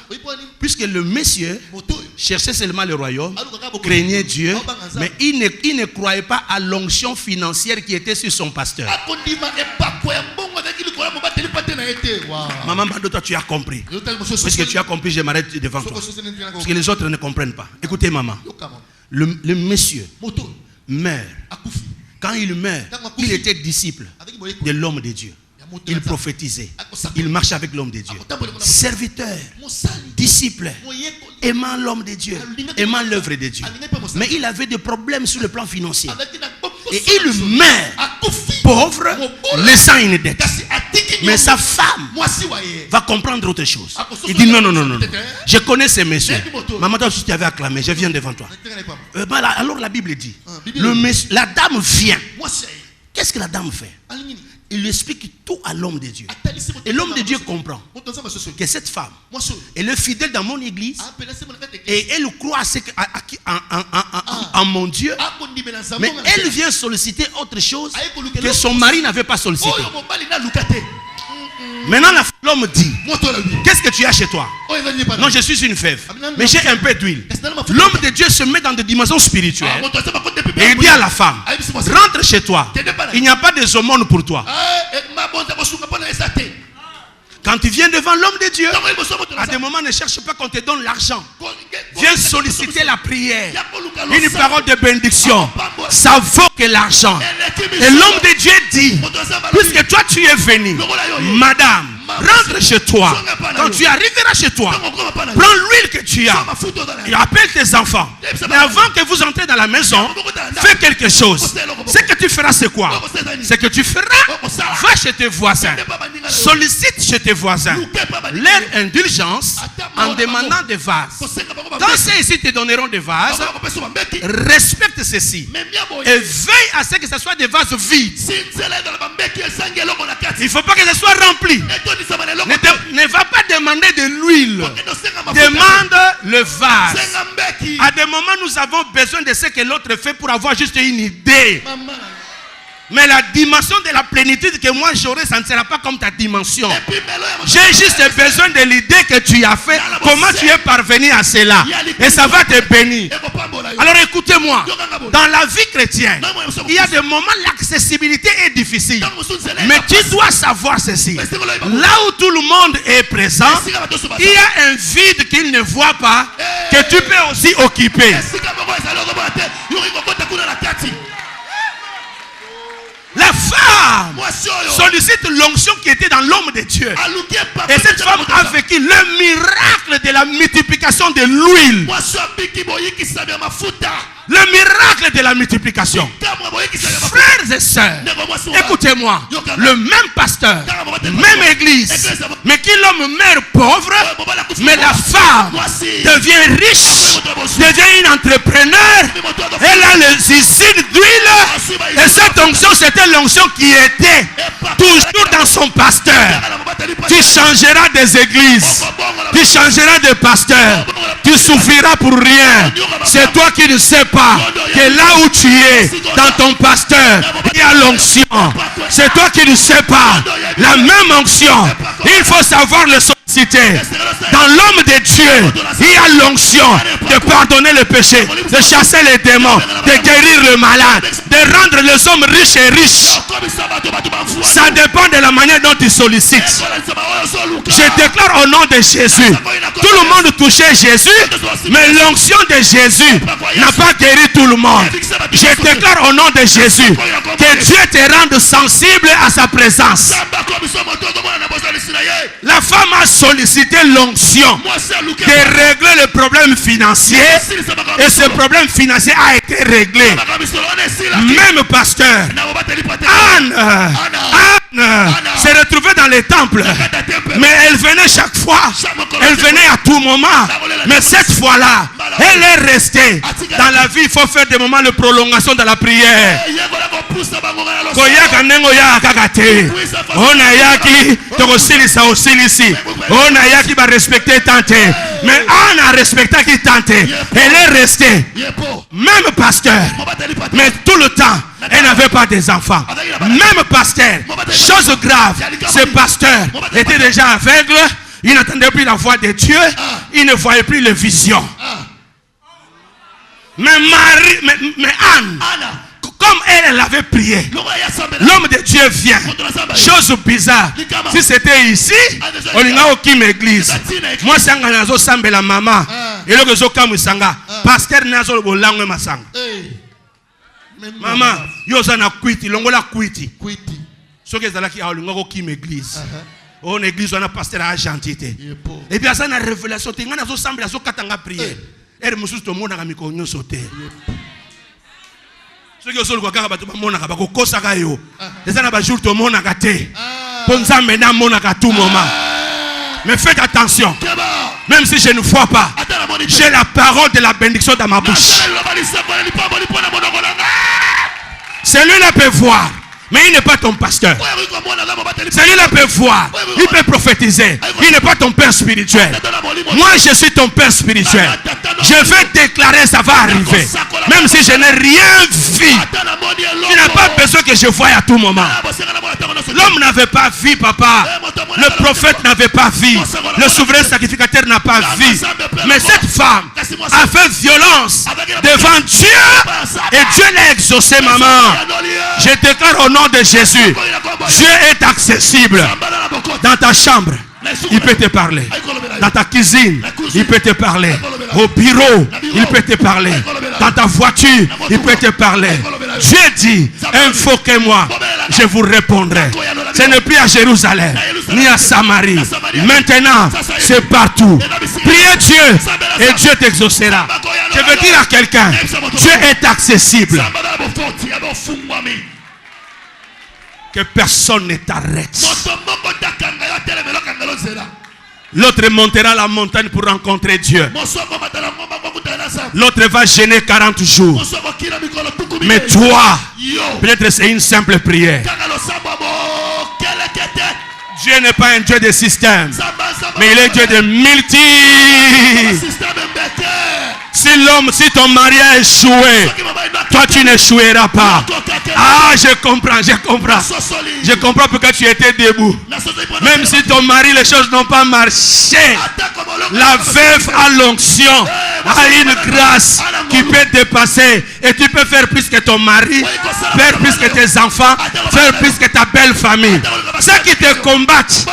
Puisque le monsieur cherchait seulement le royaume, craignait Dieu, mais il ne croyait pas à l'onction financière qui était sur son pasteur. Maman Bando, toi tu as compris. Puisque tu as compris, je m'arrête devant toi. Parce que les autres ne comprennent pas. Écoutez maman. Le monsieur meurt. Quand il meurt, il était disciple de l'homme de Dieu. Il prophétisait. Il marchait avec l'homme de Dieu. Serviteur, disciple, aimant l'homme de Dieu, aimant l'œuvre de Dieu. Mais il avait des problèmes sur le plan financier. Et il meurt pauvre, laissant une dette. Mais sa femme va comprendre autre chose. Il dit non, non, non, non. Je connais ces messieurs. Maman, toi, tu t'avais acclamé, je viens devant toi. Alors la Bible dit, la dame vient. Qu'est-ce que la dame fait? Il lui explique tout à l'homme de Dieu. Et l'homme de Dieu comprend que cette femme, elle est fidèle dans mon église et elle croit en mon Dieu. Mais elle vient solliciter autre chose que son mari n'avait pas sollicité. Maintenant l'homme dit, qu'est-ce que tu as chez toi? Non, je suis une fève, mais j'ai un peu d'huile. L'homme de Dieu se met dans des dimensions spirituelles et il dit à la femme, rentre chez toi, il n'y a pas de aumônes pour toi. Quand tu viens devant l'homme de Dieu, à des moments ne cherche pas qu'on te donne l'argent. Viens solliciter la prière, une parole de bénédiction. Ça vaut que l'argent. Et l'homme de Dieu dit, puisque toi tu es venu, madame, rentre chez toi. Quand tu arriveras chez toi, prends l'huile que tu as et appelle tes enfants. Mais avant que vous entrez dans la maison, fais quelque chose. Ce que tu feras, c'est quoi? Ce que tu feras, va chez tes voisins. Sollicite chez tes voisins leur indulgence en demandant des vases. Quand ceux-ci te donneront des vases, respecte ceci et veille à ce que ce soit des vases vides. Il ne faut pas que ce soit rempli. Ne va pas demander de l'huile. Demande le vase. À des moments, nous avons besoin de ce que l'autre fait pour avoir juste une idée. Mais la dimension de la plénitude que moi j'aurai, ça ne sera pas comme ta dimension. J'ai juste besoin de l'idée que tu as fait, comment tu es parvenu à cela. Et ça va te bénir. Alors écoutez-moi, dans la vie chrétienne, il y a des moments où l'accessibilité est difficile. Mais tu dois savoir ceci. Là où tout le monde est présent, il y a un vide qu'il ne voit pas, que tu peux aussi occuper. La femme sollicite l'onction qui était dans l'homme de Dieu. Et cette femme a vécu le miracle de la multiplication de l'huile. Le miracle de la multiplication. Frères et sœurs, écoutez-moi. Le même pasteur, même église, mais qui l'homme meurt pauvre, mais la femme devient riche, devient une entrepreneur. Elle a les usines d'huile. Et cette onction, c'était l'onction qui était toujours dans son pasteur. Tu changeras des églises, tu changeras de pasteur, tu souffriras pour rien. C'est toi qui ne sais pas que là où tu es, dans ton pasteur, il y a l'onction. C'est toi qui ne sais pas la même onction. Il faut savoir le solliciter. Dans l'homme de Dieu, il y a l'onction de pardonner le péché, de chasser les démons, de guérir le malade, de rendre les hommes riches et riches. Ça dépend de la manière dont tu sollicites. Je déclare au nom de Jésus, tout le monde touchait Jésus, mais l'onction de Jésus n'a pas guéri tout le monde. Je déclare au nom de Jésus que Dieu te rende sensible à sa présence. La femme a sollicité l'onction de régler le problème financier et ce problème financier a été réglé. Même pasteur, Anne s'est retrouvée dans les temples, mais elle venait chaque fois, elle venait à tout moment, mais cette fois-là, elle est restée. Dans la vie, il faut faire des moments de prolongation de la prière. On a yaki, on a yaki va respecter tante, mais Anne a respecté qui tante. Elle est restée. Même pasteur, mais tout le temps, elle n'avait pas des enfants. Même pasteur, chose grave, ce pasteur était déjà aveugle. Il n'entendait plus la voix de Dieu. Il ne voyait plus les visions. Mais Anne, comme elle avait prié, l'homme de Dieu vient. Chose bizarre. Si c'était ici, on n'a aucune église. Moi, c'est un la maman. Et le pasteur n'a pas langue masang. Maman, yozana kwiti, longola kwiti. Ce que zalaki a l'ungo qui m'église. On église, on a pasteur à gentillité. Et bien ça na révélation, tu ngana zo semble zo katanga prière. Er mususu to mona kamiko nyo sauter. Ce que zo ko kaka batu mona ka bako kosaka yo. Eza na ba jour to mona ka te. Ponza mena mona ka tout moment. Mais faites attention. Même si je ne vois pas, j'ai la parole de la bénédiction dans ma bouche. Celui-là peut voir, mais il n'est pas ton pasteur. Celui-là peut voir, il peut prophétiser, il n'est pas ton père spirituel. Moi, je suis ton père spirituel. Je vais déclarer, ça va arriver. Même si je n'ai rien vu, tu n'as pas besoin que je voie à tout moment. L'homme n'avait pas vu, papa. Le prophète n'avait pas vu. Le souverain sacrificateur n'a pas vu. Mais cette femme a fait violence devant Dieu. Et Dieu l'a exaucé, maman. Je déclare au nom de Jésus, Dieu est accessible. Dans ta chambre, il peut te parler. Dans ta cuisine, il peut te parler. Au bureau, il peut te parler. Dans ta voiture, il peut te parler. Dieu dit, invoquez-moi, je vous répondrai. Ce n'est plus à Jérusalem, ni à Samarie. Maintenant, c'est partout. Priez Dieu et Dieu t'exaucera. Je veux dire à quelqu'un, Dieu est accessible. Que personne ne t'arrête. L'autre montera la montagne pour rencontrer Dieu. L'autre va gêner 40 jours. Mais toi, peut-être c'est une simple prière. Dieu n'est pas un Dieu de système, mais il est Dieu de multi. Si ton mari a échoué, toi tu n'échoueras pas. Ah, je comprends. Je comprends pourquoi tu étais debout. Même si ton mari, les choses n'ont pas marché, la veuve a l'onction, a une grâce qui peut dépasser. Et tu peux faire plus que ton mari, faire plus que tes enfants, faire plus que ta belle famille. Ceux qui te combattent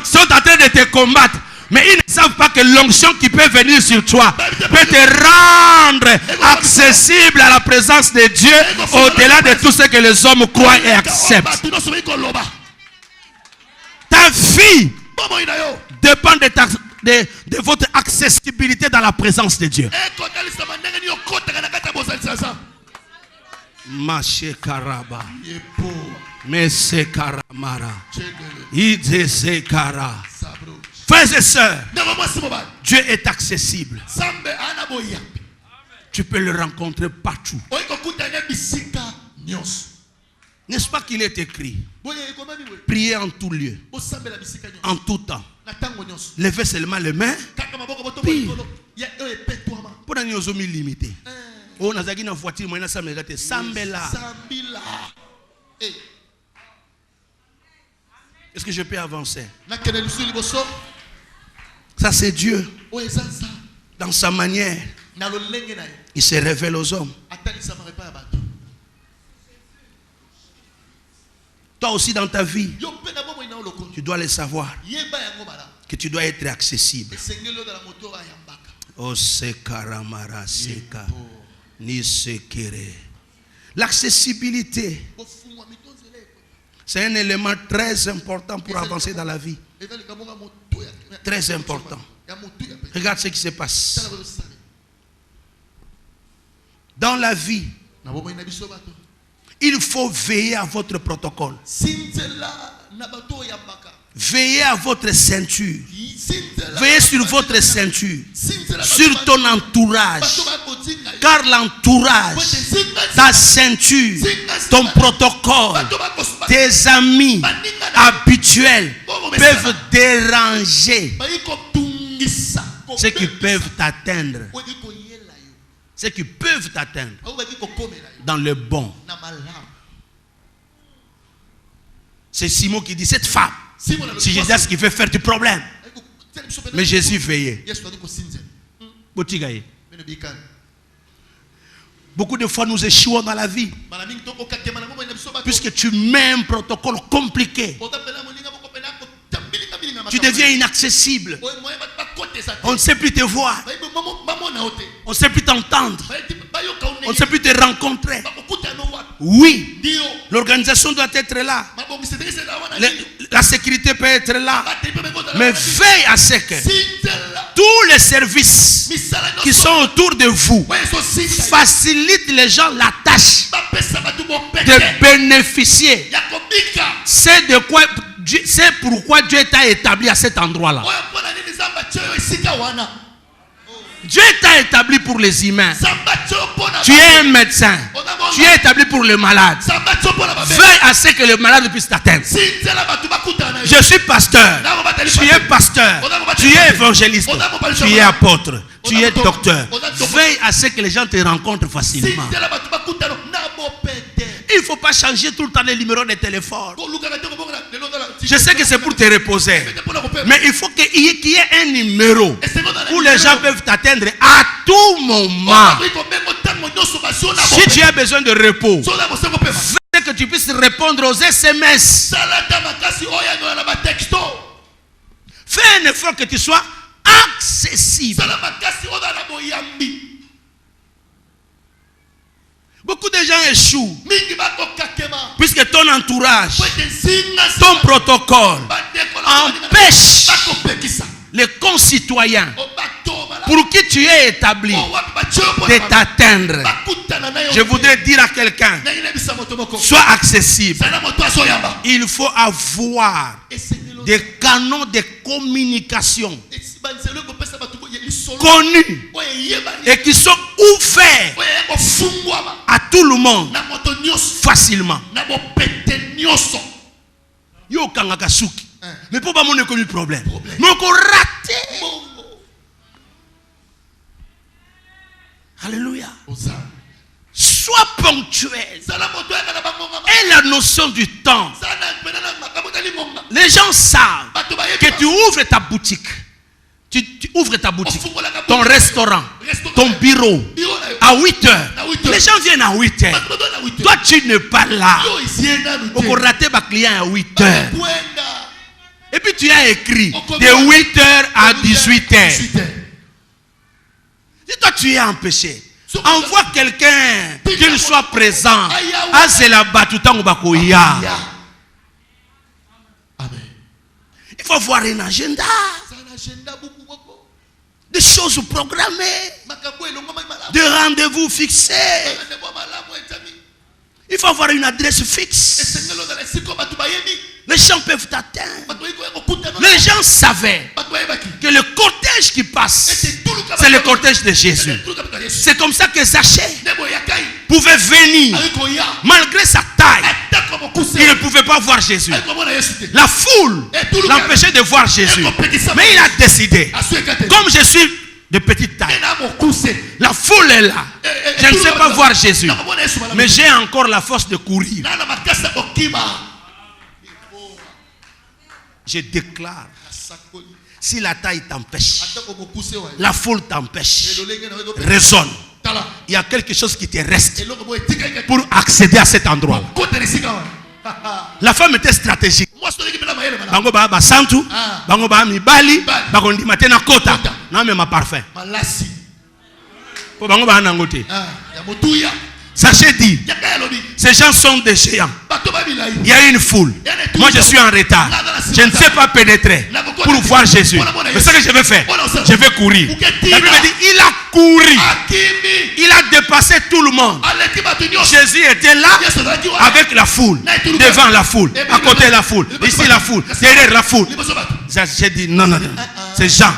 sont en train de te combattre. Mais ils ne savent pas que l'onction qui peut venir sur toi peut te rendre accessible à la présence de Dieu au-delà de tout ce que les hommes croient et acceptent. Ta vie dépend de votre accessibilité dans la présence de Dieu. Maché Karaba, Mese Karamara, Idese Kara. Frères et sœurs, Dieu est accessible. Tu peux le rencontrer partout. N'est-ce pas qu'il est écrit? Priez en tout lieu, en tout temps. Levez seulement les mains. Pour nous limiter. On a une voiture, on a Sambela. Est-ce que je peux avancer? Ça c'est Dieu. Dans sa manière, il se révèle aux hommes. Toi aussi dans ta vie, tu dois le savoir. Que tu dois être accessible. Oh sekaramara seka ni sekere. L'accessibilité, c'est un élément très important pour avancer dans la vie. Très important. Regarde ce qui se passe. Dans la vie, il faut veiller à votre protocole. Veillez à votre ceinture. Veillez sur votre ceinture. Sur ton entourage. Car l'entourage, ta ceinture, ton protocole, tes amis habituels peuvent déranger ceux qui peuvent t'atteindre. Ceux qui peuvent t'atteindre dans le bon. C'est Simon qui dit, cette femme, c'est Jésus qui veut faire du problème. Mais Jésus veillait. Beaucoup de fois nous échouons dans la vie. Puisque tu mets un protocole compliqué. Tu deviens inaccessible. On ne sait plus te voir. On ne sait plus t'entendre. On ne sait plus te rencontrer. Oui, l'organisation doit être là. La sécurité peut être là. Mais veille à ce que tous les services qui sont autour de vous facilitent les gens la tâche de bénéficier. C'est pourquoi Dieu t'a établi à cet endroit-là. Dieu t'a établi pour les humains. Tu es un médecin. Tu es établi pour les malades. Veille à ce que les malades puissent t'atteindre. Je suis pasteur. Tu es pasteur. Tu es évangéliste. Tu es apôtre. Tu es docteur. Veille à ce que les gens te rencontrent facilement. Il ne faut pas changer tout le temps les numéros de téléphone. Je sais que c'est pour te reposer. Mais il faut qu'il y ait un numéro où les gens peuvent t'atteindre à tout moment. Si tu as besoin de repos, fais que tu puisses répondre aux SMS. Fais un effort que tu sois accessible. Beaucoup de gens échouent puisque ton entourage, ton protocole empêche les concitoyens pour qui tu es établi de t'atteindre. Je voudrais dire à quelqu'un, sois accessible. Il faut avoir des canaux de communication connus et qui sont ouverts à tout le monde facilement. Yo kangakasuki. Mais pour pas mon économie problème. Mais on raté. Alléluia. Sois ponctuel. Et la notion du temps. Les gens savent que tu ouvres ta boutique. Tu ouvres ta boutique, ton restaurant, ton bureau à 8 heures. Les gens viennent à 8 heures. Toi, tu n'es pas là. On a raté ma client à 8 heures. Et puis tu as écrit de 8 heures à 18 heures. Si toi tu es empêché, envoie quelqu'un qu'il soit présent. Ah, c'est la batuta bakoya. Il faut avoir un agenda. Des choses programmées. Des rendez-vous fixés. Il faut avoir une adresse fixe. Les gens peuvent t'atteindre. Les gens savaient que le cortège qui passe, c'est le cortège de Jésus. C'est comme ça que Zachée pouvait venir. Malgré sa taille, il ne pouvait pas voir Jésus. La foule l'empêchait de voir Jésus. Mais il a décidé, comme je suis de petite taille, la foule est là. Je ne sais pas voir Jésus, mais j'ai encore la force de courir. Je déclare, si la taille t'empêche, la foule t'empêche, raisonne. Il y a quelque chose qui te reste pour accéder à cet endroit. La femme était stratégique. Bango ba basantu, bango ba mibali, bango ndi matena kota. Na me ma parfum. Po bango ba nangote. Zachée dit, ces gens sont des géants. Il y a une foule. Moi je suis en retard. Je ne sais pas pénétrer pour voir Jésus. Mais ce que je vais faire, je vais courir. La Bible dit, il a couru. Il a dépassé tout le monde. Jésus était là avec la foule. Devant la foule. À côté de la foule. Ici la foule. Derrière la foule. J'ai dit non, non, non. Ces gens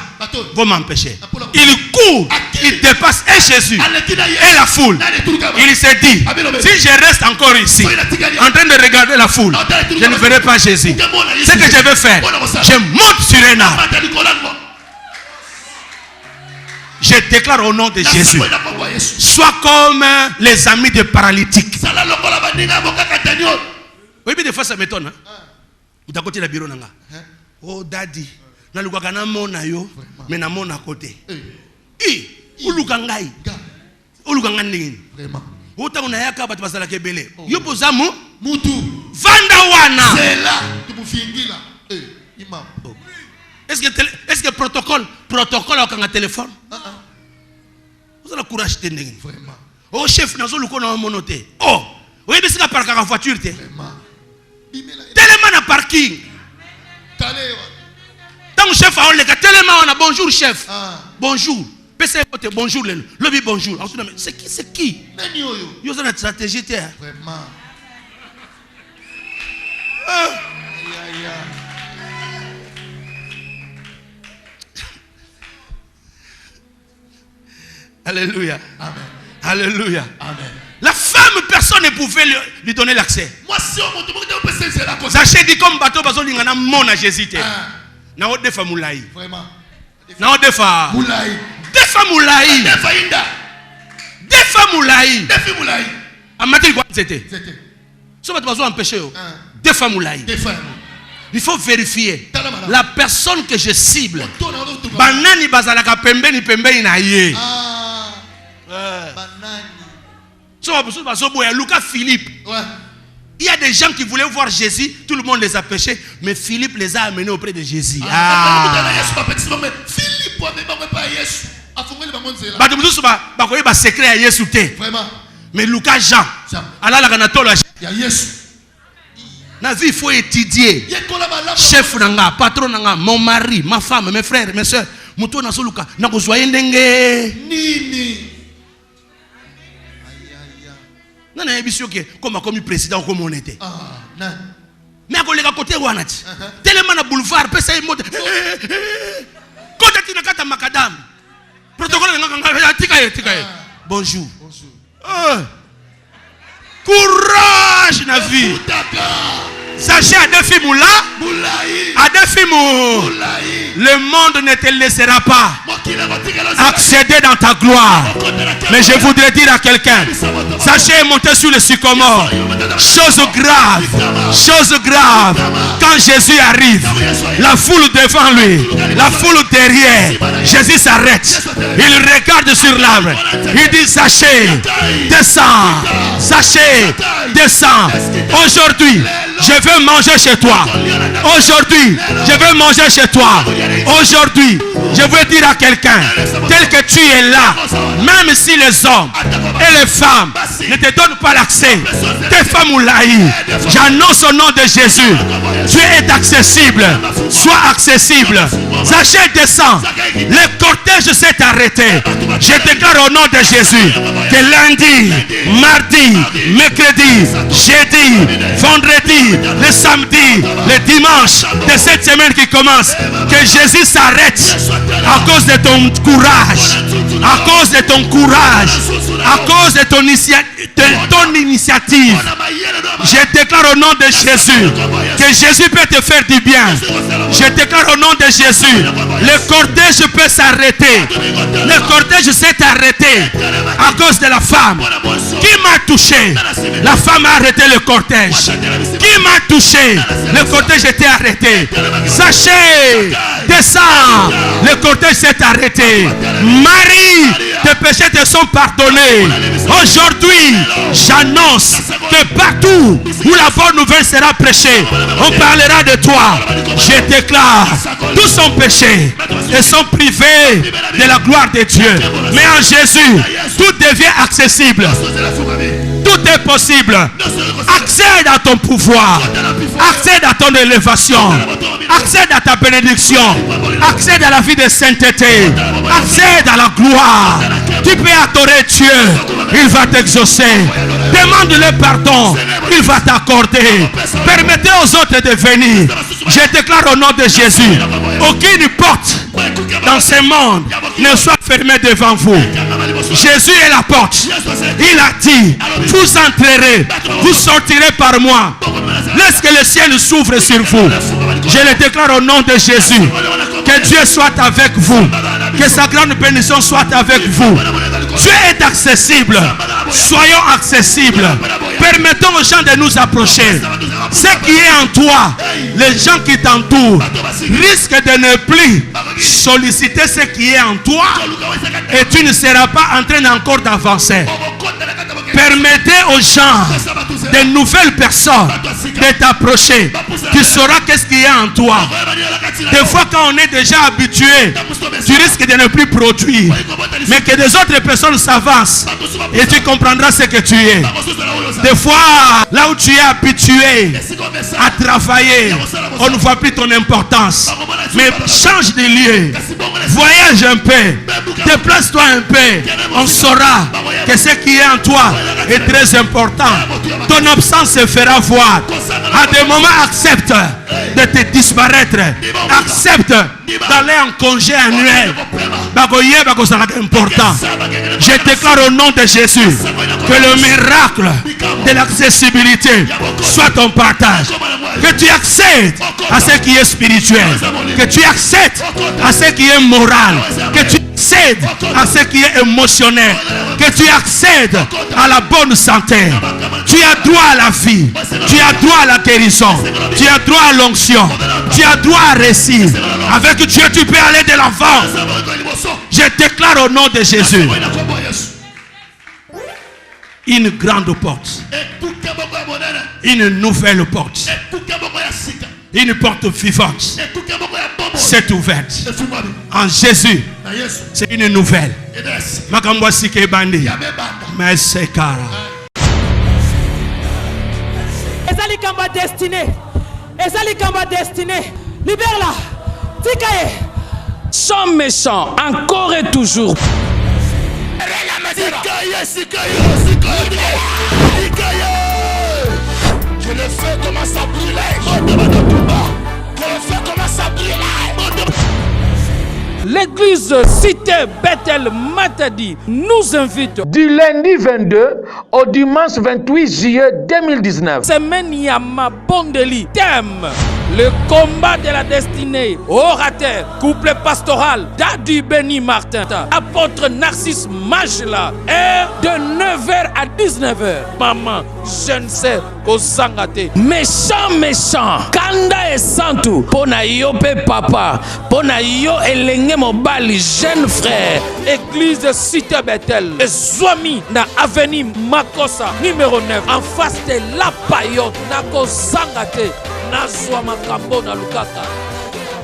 vont m'empêcher. Il court. Il dépasse et Jésus et la foule. Il s'est dit, si je reste encore ici en train de regarder la foule, je ne verrai pas Jésus. Ce que je vais faire, je monte sur un arbre. Je déclare au nom de Jésus, sois comme les amis des paralytiques. Oui, mais des fois ça m'étonne. Tu as côté la bureau. Oh, daddy, na luka na mona yo, mais na mona côté. Ulukangai. Ulukangai. Ota unayaka batu basala kebele. Yo pozamu mutu. Vanda wana. C'est là. Tu me fingila. Imam. Est-ce que protocole au téléphone? Vous avez le courage de tenir. Vraiment. Oh chef, nous avons le coup dans monoté. Oh, oui, mais c'est la parking en voiture. Vraiment. Tellement na parking. Tant que chef a on les gars, tellement on a bonjour chef. Bonjour. PC bonjour le lobby bonjour. C'est qui? Yo ça notre stratégie terre. Vraiment. Alléluia. Amen. Alléluia. Amen. La femme, personne ne pouvait lui donner l'accès. Zachée dit comme bateau bazo lingana mona Jésus. Na o defa moulaï. Vraiment. Na o defa moulaï. Defa moulaï. Defa moulaï. Defa moulaï. Amatel quoi c'était? So bateau bazo empêcher. Defa moulaï. Il faut vérifier la personne que je cible. Banani bazalaka pembeni pembeni na ye. Lucas Philippe. Il y a des gens qui voulaient voir Jésus, tout le monde les a pêchés, mais Philippe les a amenés auprès de Jésus. Mais Lucas Jean, la vie, il faut étudier. Chef nanga, patron nanga, mon mari, ma femme, mes frères, mes soeurs. Muto na soluka, na kozwa ndenge nini. Non, comme président comme on était. Mais à côté wanati. Tellement na boulevard, pesa y mode. Côté tu nakata macadam. Protocole tikaye. Bonjour. Courage na vie. Sachez à deux filles moula. À deux filles le monde ne te laissera pas accéder dans ta gloire. Mais je voudrais dire à quelqu'un, Zachée est monté sur le sycomore. Chose grave. Quand Jésus arrive, la foule devant lui, la foule derrière, Jésus s'arrête. Il regarde sur l'arbre. Il dit, Zachée, descends. Zachée, descends. Aujourd'hui, je veux manger chez toi. Aujourd'hui, je veux manger chez toi. Aujourd'hui, je veux dire à quelqu'un, tel que tu es là, même si les hommes et les femmes ne te donnent pas l'accès, tes femmes ou laïs, j'annonce au nom de Jésus, tu es accessible. Sois accessible. Zachée descend. Le cortège s'est arrêté. Je déclare au nom de Jésus que lundi, mardi, mercredi, jeudi, vendredi, le samedi, le dimanche de cette semaine qui commence, que Jésus s'arrête à cause de ton courage, à cause de ton courage, à cause de ton initiative. Je déclare au nom de Jésus que Jésus peut te faire du bien. Je déclare au nom de Jésus, le cortège peut s'arrêter. Le cortège s'est arrêté à cause de la femme. Qui m'a touché? La femme a arrêté le cortège. Qui m'a touché? Le cortège était arrêté. Zachée, descends. Le cortège s'est arrêté. Marie, tes péchés te sont pardonnés. Aujourd'hui, j'annonce que partout où la bonne nouvelle sera prêchée, on parlera de toi. Je déclare, tous sont péchés et sont privés de la gloire de Dieu. Mais en Jésus, tout devient accessible. est possible. Accède à ton pouvoir. Accède à ton élévation. Accède à ta bénédiction. Accède à la vie de sainteté. Accède à la gloire. Tu peux adorer Dieu. Il va t'exaucer. Demande-le pardon. Il va t'accorder. Permettez aux autres de venir. Je déclare au nom de Jésus, aucune porte dans ce monde ne soit fermée devant vous. Jésus est la porte. Il a dit, vous entrerez, vous sortirez par moi. Laisse que le ciel s'ouvre sur vous. Je le déclare au nom de Jésus. Que Dieu soit avec vous. Que sa grande bénédiction soit avec vous. Dieu est accessible. Soyons accessibles. Permettons aux gens de nous approcher. Ce qui est en toi, les gens qui t'entourent, risquent de ne plus solliciter ce qui est en toi et tu ne seras pas en train encore d'avancer. Permettez aux gens, de nouvelles personnes, de t'approcher. Tu sauras qu'est-ce qui est en toi. Des fois, quand on est déjà habitué, tu risques de ne plus produire. Mais que des autres personnes s'avancent et tu comprendras ce que tu es. Des fois, là où tu es habitué à travailler, on ne voit plus ton importance. Mais change de lieu. Voyage un peu. Déplace-toi un peu. On saura que ce qui est en toi est très important. Ton absence se fera voir. À des moments, accepte de te disparaître. Accepte d'aller en congé annuel. Important. Je déclare au nom de Jésus que le miracle de l'accessibilité soit ton partage. Que tu accèdes à ce qui est spirituel. Que tu accèdes à ce qui est moral. Que tu accèdes à ce qui est émotionnel. Que tu accèdes à la bonne santé. Tu as droit à la vie. Tu as droit à la guérison. Tu as droit à l'onction. Tu as droit à réussir. Avec Dieu, tu peux aller de l'avant. Je déclare au nom de Jésus une grande porte. Une nouvelle porte. Une porte vivante. C'est ouverte. En Jésus, c'est une nouvelle. Makambwasi kebandi. Merci kara. Ezali kamba destiné. Ezali kamba destiné. Libère-la. Tikaye. Sans méchant, encore et toujours. Je le fais commence à brûler. Que le feu commence à brûler. L'église Cité Bethel Matadi nous invite Du lundi 22 au dimanche 28 juillet 2019. Semaine Yama Bondeli. Thème: le combat de la destinée. Orateur, couple pastoral, Dadu Béni Martin, apôtre Narcisse Majla. Heure de 9h à 19h. Maman, je ne sais qu'au sangate. Méchant. Kanda et Santu. Pona yo pe papa. Pona yo elenge mobali jeune frère. Église Cité Bethel. Et Swami na avenue Makosa numéro 9. En face de la payotte. Nako sangate. Nazwa makambo na lukaka.